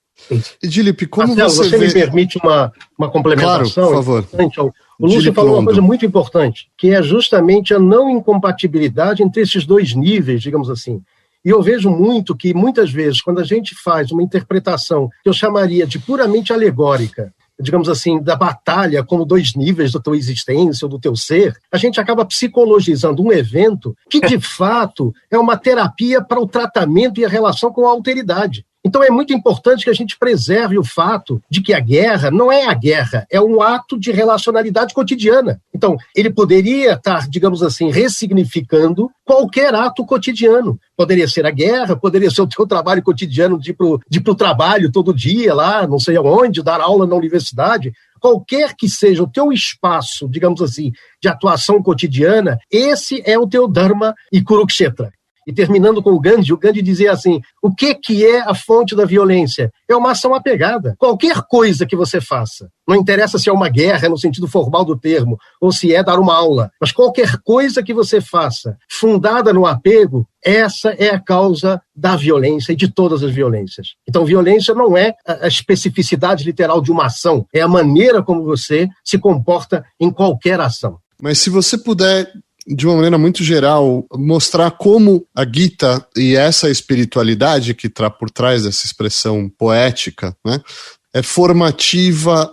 E: E Dilip, como
G: Marcelo, você me permite uma complementação?
E: Claro, por favor.
G: O Lúcio falou uma coisa muito importante, que é justamente a não incompatibilidade entre esses 2 níveis, digamos assim. E eu vejo muito que, muitas vezes, quando a gente faz uma interpretação que eu chamaria de puramente alegórica, digamos assim, da batalha como 2 níveis da tua existência ou do teu ser, a gente acaba psicologizando um evento que, de fato, é uma terapia para o tratamento e a relação com a alteridade. Então é muito importante que a gente preserve o fato de que a guerra não é a guerra, é um ato de relacionalidade cotidiana. Então, ele poderia estar, digamos assim, ressignificando qualquer ato cotidiano. Poderia ser a guerra, poderia ser o teu trabalho cotidiano de ir pro trabalho todo dia lá, não sei aonde, dar aula na universidade. Qualquer que seja o teu espaço, digamos assim, de atuação cotidiana, esse é o teu Dharma e Kurukshetra. E terminando com o Gandhi dizia assim, o que é a fonte da violência? É uma ação apegada. Qualquer coisa que você faça, não interessa se é uma guerra no sentido formal do termo, ou se é dar uma aula, mas qualquer coisa que você faça, fundada no apego, essa é a causa da violência e de todas as violências. Então, violência não é a especificidade literal de uma ação, é a maneira como você se comporta em qualquer ação.
E: Mas se você puder, de uma maneira muito geral, mostrar como a Gita e essa espiritualidade que está por trás dessa expressão poética, né, é formativa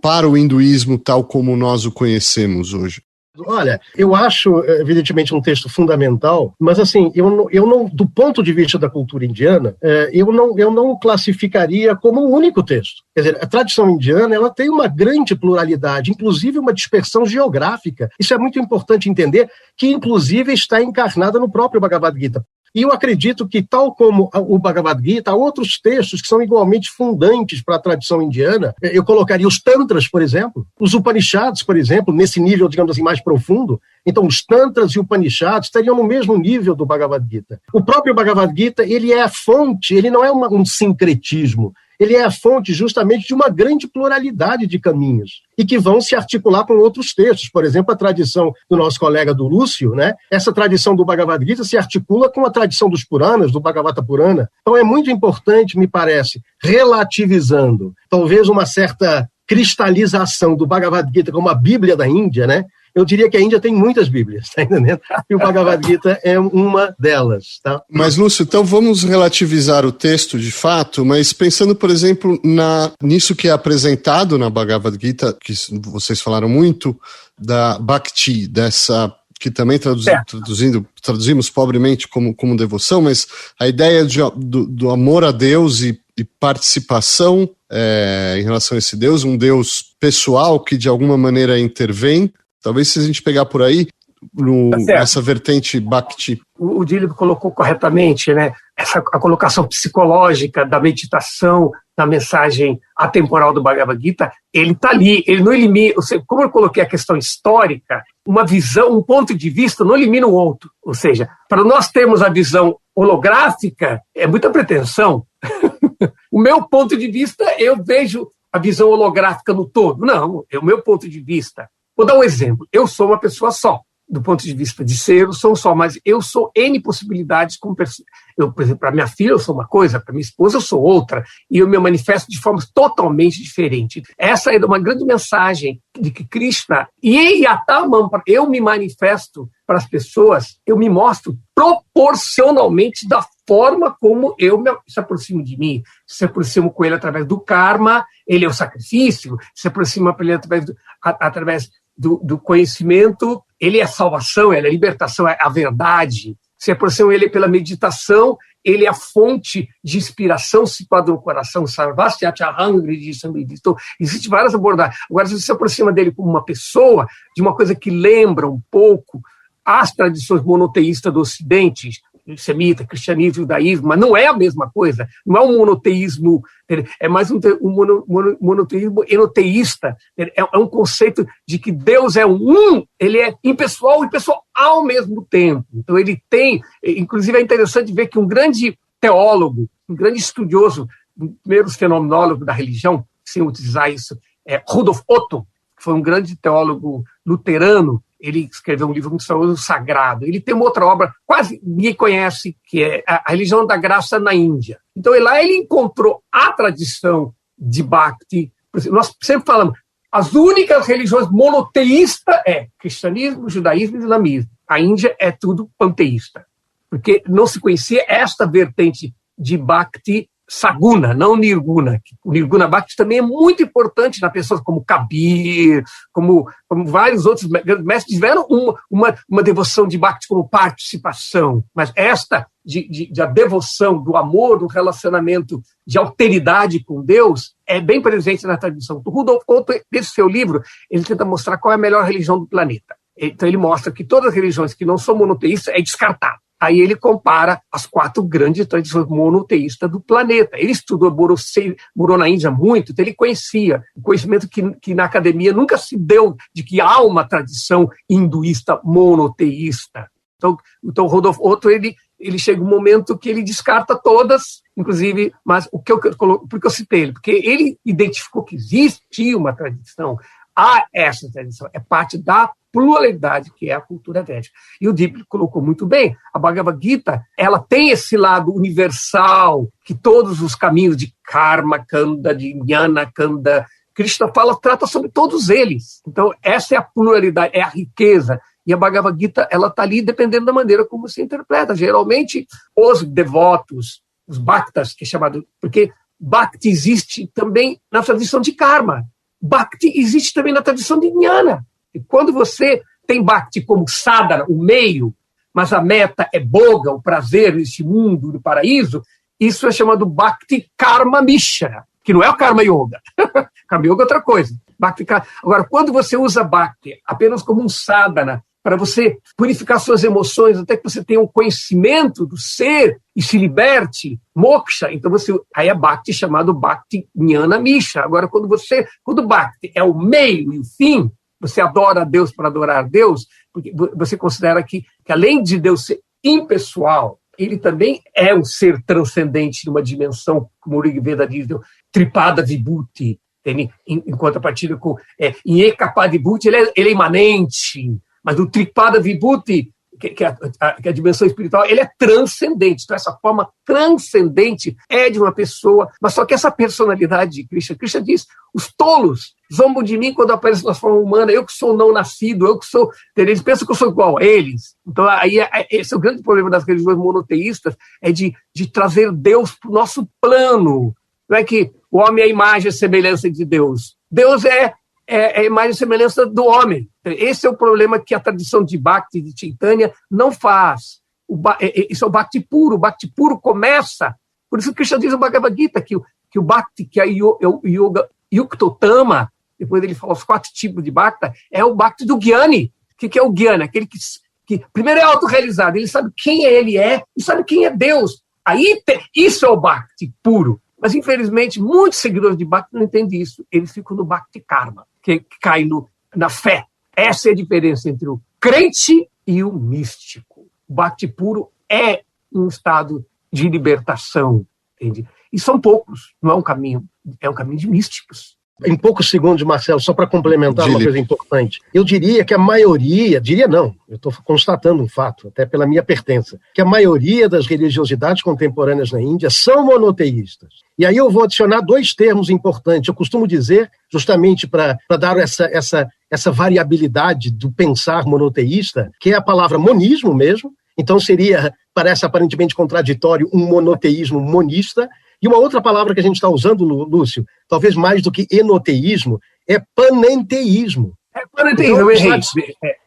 E: para o hinduísmo tal como nós o conhecemos hoje.
G: Olha, eu acho, evidentemente, um texto fundamental, mas, assim, eu não, do ponto de vista da cultura indiana, eu não o classificaria como o único texto. Quer dizer, a tradição indiana, ela tem uma grande pluralidade, inclusive uma dispersão geográfica. Isso é muito importante entender, que, inclusive, está encarnada no próprio Bhagavad Gita. E eu acredito que, tal como o Bhagavad Gita, há outros textos que são igualmente fundantes para a tradição indiana. Eu colocaria os Tantras, por exemplo, os Upanishads, por exemplo, nesse nível, digamos assim, mais profundo. Então, os Tantras e Upanishads estariam no mesmo nível do Bhagavad Gita. O próprio Bhagavad Gita, ele é a fonte, ele não é um sincretismo. Ele é a fonte justamente de uma grande pluralidade de caminhos e que vão se articular com outros textos. Por exemplo, a tradição do nosso colega do Lúcio, né? Essa tradição do Bhagavad Gita se articula com a tradição dos Puranas, do Bhagavata Purana. Então é muito importante, me parece, relativizando talvez uma certa cristalização do Bhagavad Gita como a Bíblia da Índia, né? Eu diria que a Índia tem muitas Bíblias, tá entendendo? E o Bhagavad Gita é uma delas, tá?
E: Mas, Lúcio, então vamos relativizar o texto de fato, mas pensando, por exemplo, nisso que é apresentado na Bhagavad Gita, que vocês falaram muito, da Bhakti, dessa que também traduzimos pobremente como devoção, mas a ideia do amor a Deus e participação em relação a esse Deus, um Deus pessoal que de alguma maneira intervém. Talvez se a gente pegar por aí, essa vertente Bhakti.
F: O Dílio colocou corretamente, né? A colocação psicológica da meditação, da mensagem atemporal do Bhagavad Gita, ele está ali, ele não elimina, como eu coloquei a questão histórica, uma visão, um ponto de vista não elimina o outro. Ou seja, para nós termos a visão holográfica, é muita pretensão. O meu ponto de vista, eu vejo a visão holográfica no todo. Não, é o meu ponto de vista. Vou dar um exemplo. Eu sou uma pessoa só. Do ponto de vista de ser, eu sou só, mas eu sou N possibilidades como pessoa. Por exemplo, para minha filha eu sou uma coisa, para minha esposa eu sou outra, e eu me manifesto de formas totalmente diferentes. Essa é uma grande mensagem de que Krishna, eu me manifesto para as pessoas, eu me mostro proporcionalmente da forma como eu se aproximo de mim. Se aproximo com ele através do karma, ele é o sacrifício, se aproxima com ele através do conhecimento, ele é a salvação, ele é a libertação, é a verdade. Se aproxima ele pela meditação, ele é a fonte de inspiração situada no coração. Então, existem várias abordagens. Agora, se você se aproxima dele como uma pessoa, de uma coisa que lembra um pouco as tradições monoteístas do Ocidente, semita, cristianismo, judaísmo, mas não é a mesma coisa, não é um monoteísmo, é mais um monoteísmo enoteísta, é um conceito de que Deus é ele é impessoal e pessoal ao mesmo tempo. Então ele tem, inclusive é interessante ver que um grande teólogo, um grande estudioso, um dos primeiros fenomenólogos da religião, sem utilizar isso, Rudolf Otto, que foi um grande teólogo luterano. Ele escreveu um livro muito famoso, Sagrado. Ele tem uma outra obra, quase ninguém conhece, que é A Religião da Graça na Índia. Então, lá ele encontrou a tradição de Bhakti. Nós sempre falamos, as únicas religiões monoteístas cristianismo, judaísmo e islamismo. A Índia é tudo panteísta, porque não se conhecia esta vertente de Bhakti Saguna, não Nirguna. O Nirguna Bhakti também é muito importante na pessoa como Kabir, como vários outros mestres tiveram uma devoção de Bhakti como participação, mas esta da devoção, do amor, do relacionamento, de alteridade com Deus, é bem presente na tradição. O Rudolf Otto, nesse seu livro, ele tenta mostrar qual é a melhor religião do planeta. Então ele mostra que todas as religiões que não são monoteístas é descartado. Aí ele compara as 4 grandes tradições monoteístas do planeta. Ele estudou, morou na Índia muito, então ele conhecia o conhecimento que na academia nunca se deu de que há uma tradição hinduísta monoteísta. Então Rudolf Otto, ele chega um momento que ele descarta todas, inclusive, mas porque eu citei ele? Porque ele identificou que existe uma tradição, há essa tradição, é parte da pluralidade que é a cultura védica. E o Deep colocou muito bem, a Bhagavad Gita, ela tem esse lado universal, que todos os caminhos de Karma Kanda, de Jnana Kanda, Krishna trata sobre todos eles. Então, essa é a pluralidade, é a riqueza. E a Bhagavad Gita, ela está ali dependendo da maneira como se interpreta. Geralmente, os devotos, os bhaktas, que é chamado... Porque Bhakti existe também na tradição de Karma. Bhakti existe também na tradição de Jnana. E quando você tem Bhakti como sadhana, o meio, mas a meta é boga, o prazer neste mundo, no paraíso, isso é chamado Bhakti Karma Mishra, que não é o Karma Yoga. Karma Yoga é outra coisa. Agora, quando você usa Bhakti apenas como um sadhana, para você purificar suas emoções, até que você tenha um conhecimento do ser e se liberte, moksha, então aí é Bhakti chamado Bhakti Jnana Mishra. Agora, quando Bhakti é o meio e o fim, você adora a Deus para adorar a Deus, porque você considera que além de Deus ser impessoal, ele também é um ser transcendente numa dimensão, como o Rig Veda diz, Tripada Vibhuti, em contrapartida com em Ekapada Vibhuti, ele é imanente, mas o Tripada Vibhuti, que é a dimensão espiritual, ele é transcendente. Então, essa forma transcendente é de uma pessoa, mas só que essa personalidade de Krishna diz, os tolos zombam de mim quando aparecem na forma humana, eu que sou não nascido, eu que sou... Eles pensam que eu sou igual a eles. Então, aí, esse é o grande problema das religiões monoteístas, é de trazer Deus para o nosso plano. Não é que o homem é a imagem e semelhança de Deus. Deus é a imagem e semelhança do homem. Esse é o problema que a tradição de Bhakti, de Chaitanya, não faz. Isso é o Bhakti puro. O Bhakti puro começa. Por isso que Krishna diz no Bhagavad Gita que o Bhakti, que é o Yoga Yuktotama, depois ele fala os 4 tipos de Bhakti, é o Bhakti do Gyani. O que é o Gyani? Aquele que primeiro é autorrealizado, ele sabe quem ele é e sabe quem é Deus. Isso é o Bhakti puro. Mas, infelizmente, muitos seguidores de Bhakti não entendem isso. Eles ficam no Bhakti Karma, que cai na fé. Essa é a diferença entre o crente e o místico. O Bhakti puro é um estado de libertação, entende? E são poucos, não é um caminho de místicos.
G: Em poucos segundos, Marcelo, só para complementar uma coisa importante. Eu diria que a maioria, eu estou constatando um fato, até pela minha pertença, que a maioria das religiosidades contemporâneas na Índia são monoteístas. E aí eu vou adicionar 2 termos importantes. Eu costumo dizer, justamente para dar essa variabilidade do pensar monoteísta, que é a palavra monismo mesmo. Então parece aparentemente contraditório um monoteísmo monista. E uma outra palavra que a gente está usando, Lúcio, talvez mais do que enoteísmo, é panenteísmo.
F: Panenteísmo,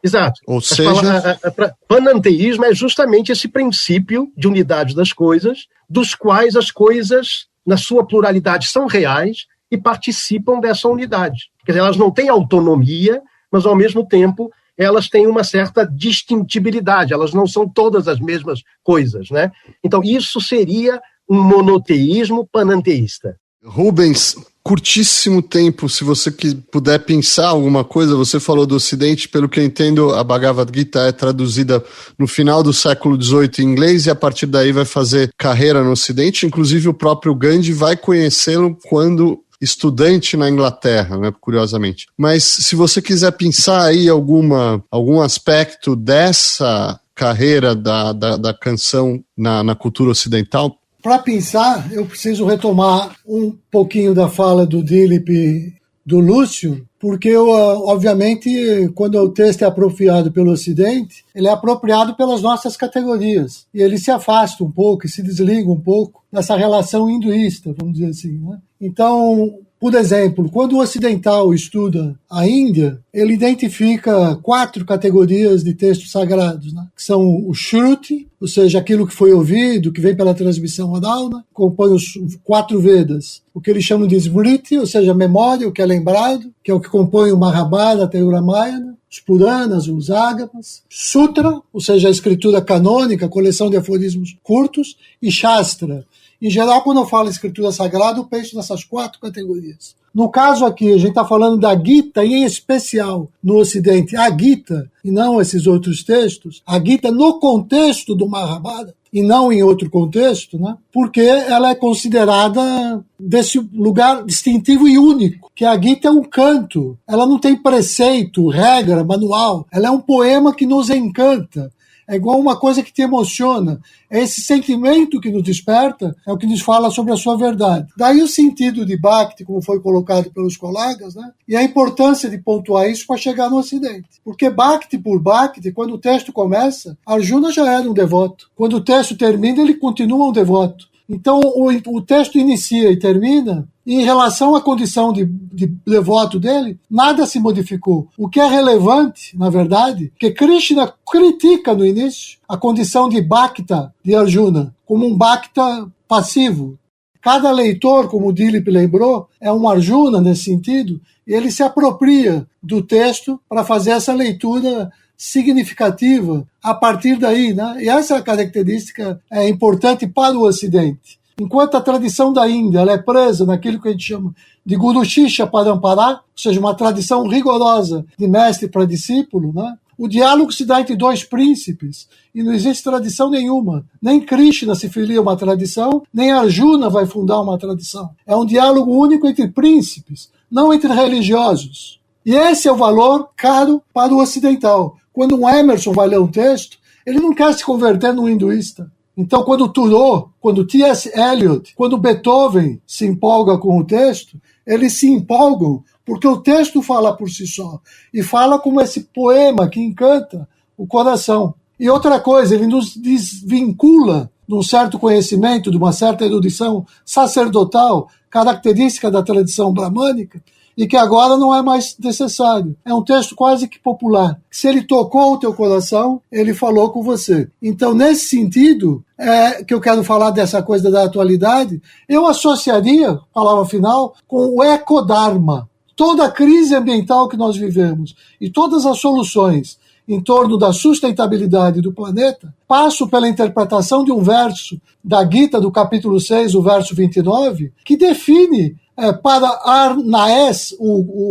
G: Exato.
E: Ou seja...
G: Panenteísmo é justamente esse princípio de unidade das coisas, dos quais as coisas, na sua pluralidade, são reais e participam dessa unidade. Quer dizer, elas não têm autonomia, mas, ao mesmo tempo, elas têm uma certa distintibilidade, elas não são todas as mesmas coisas, né? Então, isso seria um monoteísmo panenteísta.
E: Rubens, curtíssimo tempo, se você puder pensar alguma coisa, você falou do Ocidente, pelo que eu entendo, a Bhagavad Gita é traduzida no final do século XVIII em inglês e a partir daí vai fazer carreira no Ocidente, inclusive o próprio Gandhi vai conhecê-lo quando estudante na Inglaterra, né, curiosamente. Mas se você quiser pensar aí algum aspecto dessa carreira da canção na cultura ocidental.
C: Para pensar, eu preciso retomar um pouquinho da fala do Dilip, do Lúcio, porque, obviamente, quando o texto é apropriado pelo Ocidente, ele é apropriado pelas nossas categorias. E ele se afasta um pouco, se desliga um pouco dessa relação hinduísta, vamos dizer assim, né? Então, por exemplo, quando o ocidental estuda a Índia, ele identifica 4 categorias de textos sagrados, né? Que são o Shruti, ou seja, aquilo que foi ouvido, que vem pela transmissão oral, né? Compõe os 4 Vedas. O que eles chamam de Smriti, ou seja, memória, o que é lembrado, que é o que compõe o Mahabharata e o Ramayana, os Puranas, os Ágamas, Sutra, ou seja, a escritura canônica, a coleção de aforismos curtos, e Shastra. Em geral, quando eu falo escritura sagrada, eu penso nessas 4 categorias. No caso aqui, a gente está falando da Gita, e em especial no Ocidente, a Gita, e não esses outros textos, a Gita no contexto do Mahabharata, e não em outro contexto, né? Porque ela é considerada desse lugar distintivo e único, que a Gita é um canto, ela não tem preceito, regra, manual, ela é um poema que nos encanta. É igual uma coisa que te emociona. É esse sentimento que nos desperta, é o que nos fala sobre a sua verdade. Daí o sentido de Bhakti, como foi colocado pelos colegas, né? E a importância de pontuar isso para chegar no Ocidente. Porque Bhakti por Bhakti, quando o texto começa, Arjuna já era um devoto. Quando o texto termina, ele continua um devoto. Então, o texto inicia e termina, e em relação à condição de devoto dele, nada se modificou. O que é relevante, na verdade, que Krishna critica no início a condição de Bhakta de Arjuna, como um Bhakta passivo. Cada leitor, como o Dilip lembrou, é um Arjuna nesse sentido, e ele se apropria do texto para fazer essa leitura significativa a partir daí, né? E essa característica é importante para o Ocidente. Enquanto a tradição da Índia ela é presa naquilo que a gente chama de Guru Shishya Parampara, ou seja, uma tradição rigorosa de mestre para discípulo, né? O diálogo se dá entre 2 príncipes e não existe tradição nenhuma. Nem Krishna se filia a uma tradição, nem Arjuna vai fundar uma tradição. É um diálogo único entre príncipes, não entre religiosos. E esse é o valor caro para o ocidental. Quando um Emerson vai ler um texto, ele não quer se converter num hinduísta. Então, quando Thoreau, quando T.S. Eliot, quando Beethoven se empolga com o texto, eles se empolgam porque o texto fala por si só. E fala como esse poema que encanta o coração. E outra coisa, ele nos desvincula de um certo conhecimento, de uma certa erudição sacerdotal, característica da tradição bramânica, e que agora não é mais necessário. É um texto quase que popular. Se ele tocou o teu coração, ele falou com você. Então, nesse sentido, que eu quero falar dessa coisa da atualidade, eu associaria, palavra final, com o ecodharma. Toda a crise ambiental que nós vivemos e todas as soluções em torno da sustentabilidade do planeta passam pela interpretação de um verso da Gita, do capítulo 6, o verso 29, que define para Arnaez,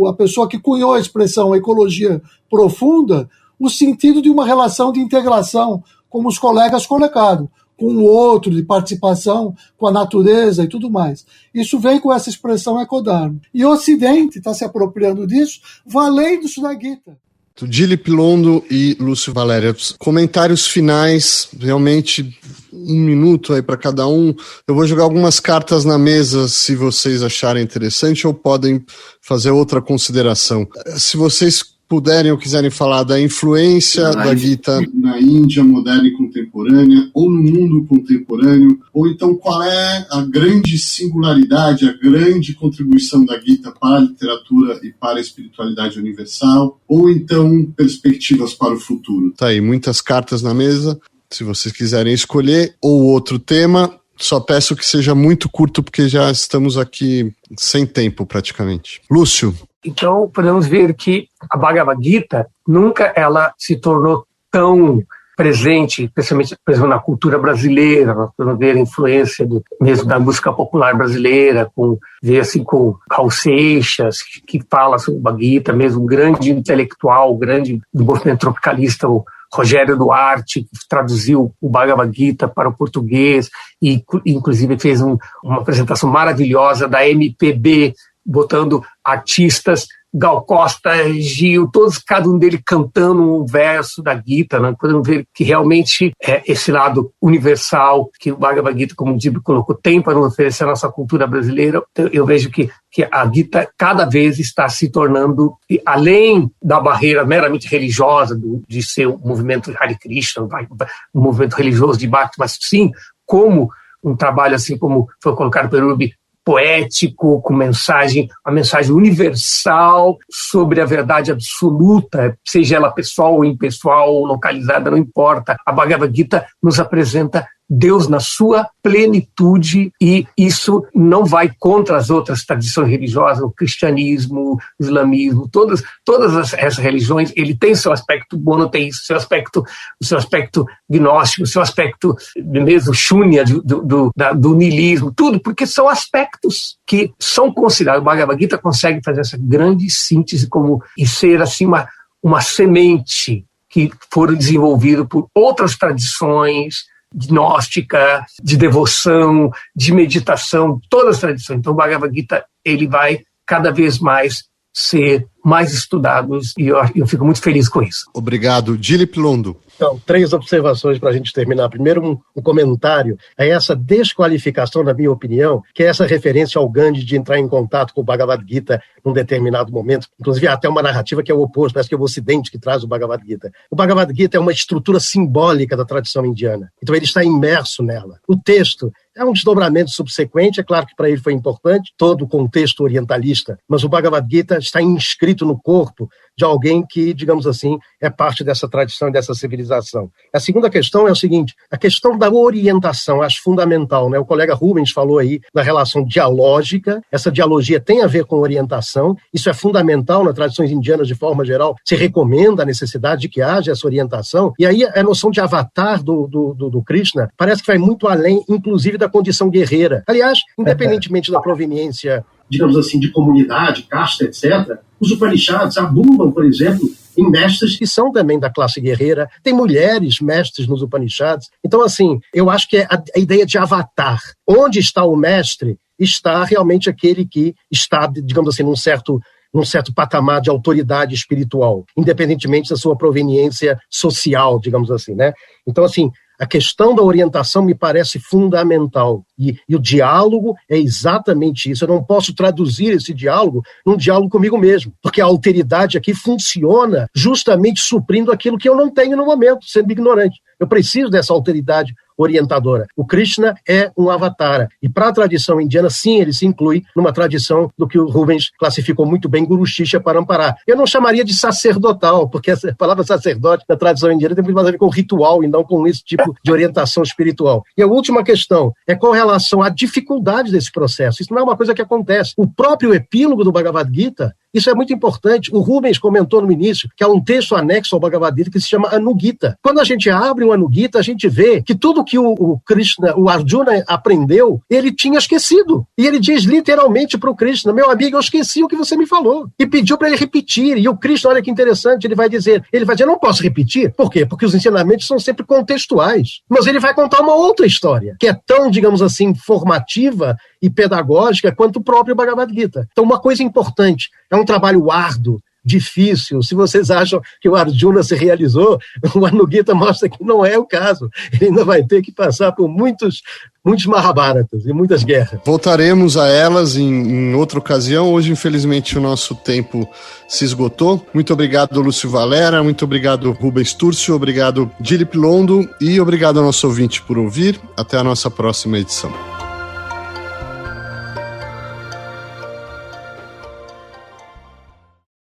C: a pessoa que cunhou a expressão ecologia profunda, o sentido de uma relação de integração, como os colegas colocaram, com o outro, de participação com a natureza e tudo mais. Isso vem com essa expressão ecodharma. E o Ocidente está se apropriando disso, valendo isso da Gita.
E: Dilip Londo e Lúcio Valéria, comentários finais, realmente 1 minuto aí para cada um. Eu vou jogar algumas cartas na mesa se vocês acharem interessante ou podem fazer outra consideração. Se vocês puderem ou quiserem falar da influência da Gita na Índia moderna e contemporânea, ou no mundo contemporâneo, ou então qual é a grande singularidade, a grande contribuição da Gita para a literatura e para a espiritualidade universal, ou então perspectivas para o futuro. Tá aí, muitas cartas na mesa, se vocês quiserem escolher, ou outro tema. Só peço que seja muito curto, porque já estamos aqui sem tempo, praticamente. Lúcio.
F: Então, podemos ver que a Bhagavad Gita nunca ela se tornou tão presente, especialmente, por exemplo, na cultura brasileira. Nós podemos ver a influência mesmo da música popular brasileira, ver assim com Raul Seixas, que fala sobre a Bhagavad Gita, mesmo um grande intelectual, grande do movimento tropicalista, o Rogério Duarte, que traduziu o Bhagavad Gita para o português e, inclusive, fez uma apresentação maravilhosa da MPB, botando artistas Gal Costa, Gil, todos, cada um deles cantando um verso da Gita, né? Podemos ver que realmente esse lado universal que o Bhagavad Gita, como o Dibby colocou, tem para nos oferecer a nossa cultura brasileira. Eu vejo que a Gita cada vez está se tornando, além da barreira meramente religiosa de ser um movimento Hare Krishna, um movimento religioso de Bhakti, mas sim como um trabalho, assim como foi colocado pelo Ruby, poético, com uma mensagem universal sobre a verdade absoluta, seja ela pessoal ou impessoal ou localizada, não importa. A Bhagavad Gita nos apresenta Deus na sua plenitude, e isso não vai contra as outras tradições religiosas, o cristianismo, o islamismo, todas essas religiões. Ele tem seu aspecto monoteísta, o seu aspecto gnóstico, o seu aspecto mesmo shúnya, do niilismo, tudo, porque são aspectos que são considerados. O Bhagavad Gita consegue fazer essa grande síntese e ser assim uma semente que foram desenvolvidas por outras tradições gnóstica, de devoção, de meditação, todas as tradições. Então o Bhagavad Gita, ele vai cada vez mais ser mais estudado, e eu fico muito feliz com isso.
E: Obrigado. Dilip Londo.
G: Então, 3 observações para a gente terminar. Primeiro, um comentário. É essa desqualificação, na minha opinião, que é essa referência ao Gandhi de entrar em contato com o Bhagavad Gita num determinado momento. Inclusive, há até uma narrativa que é o oposto, parece que é o Ocidente que traz o Bhagavad Gita. O Bhagavad Gita é uma estrutura simbólica da tradição indiana. Então, ele está imerso nela. O texto é um desdobramento subsequente, é claro que para ele foi importante, todo o contexto orientalista, mas o Bhagavad Gita está inscrito no corpo de alguém que, digamos assim, é parte dessa tradição e dessa civilização. A segunda questão é o seguinte, a questão da orientação, acho fundamental, né? O colega Rubens falou aí da relação dialógica, essa dialogia tem a ver com orientação, isso é fundamental nas tradições indianas de forma geral, se recomenda a necessidade de que haja essa orientação, e aí a noção de avatar do Krishna parece que vai muito além, inclusive, da condição guerreira. Aliás, independentemente da proveniência, digamos assim, de comunidade, casta, etc., os Upanishads abundam, por exemplo, em mestres que são também da classe guerreira, tem mulheres mestres nos Upanishads. Então, assim, eu acho que é a ideia de avatar. Onde está o mestre, está realmente aquele que está, digamos assim, num certo patamar de autoridade espiritual, independentemente da sua proveniência social, digamos assim, né? Então, assim, a questão da orientação me parece fundamental. E o diálogo é exatamente isso. Eu não posso traduzir esse diálogo num diálogo comigo mesmo, porque a alteridade aqui funciona justamente suprindo aquilo que eu não tenho no momento, sendo ignorante. Eu preciso dessa alteridade orientadora. O Krishna é um avatar. E para a tradição indiana, sim, ele se inclui numa tradição do que o Rubens classificou muito bem, Guru Shishya Parampara. Eu não chamaria de sacerdotal, porque a palavra sacerdote na tradição indiana tem muito mais a ver com ritual e não com esse tipo de orientação espiritual. E a última questão é com relação à dificuldade desse processo. Isso não é uma coisa que acontece. O próprio epílogo do Bhagavad Gita, isso é muito importante. O Rubens comentou no início que há um texto anexo ao Bhagavad Gita que se chama Anugita. Quando a gente abre o Anugita, a gente vê que tudo que o Krishna, o Arjuna aprendeu, ele tinha esquecido. E ele diz literalmente para o Krishna, meu amigo, eu esqueci o que você me falou. E pediu para ele repetir. E o Krishna, olha que interessante, ele vai dizer, eu não posso repetir. Por quê? Porque os ensinamentos são sempre contextuais. Mas ele vai contar uma outra história, que é tão, digamos assim, formativa e pedagógica quanto o próprio Bhagavad Gita. Então, uma coisa importante, é um trabalho árduo, difícil. Se vocês acham que o Arjuna se realizou, o Anugita mostra que não é o caso. Ele ainda vai ter que passar por muitos Mahabharatas e muitas guerras.
E: Voltaremos a elas em outra ocasião. Hoje, infelizmente, o nosso tempo se esgotou. Muito obrigado, Lúcio Valera. Muito obrigado, Rubens Turcio. Obrigado, Dilip Londo. E obrigado ao nosso ouvinte por ouvir. Até a nossa próxima edição.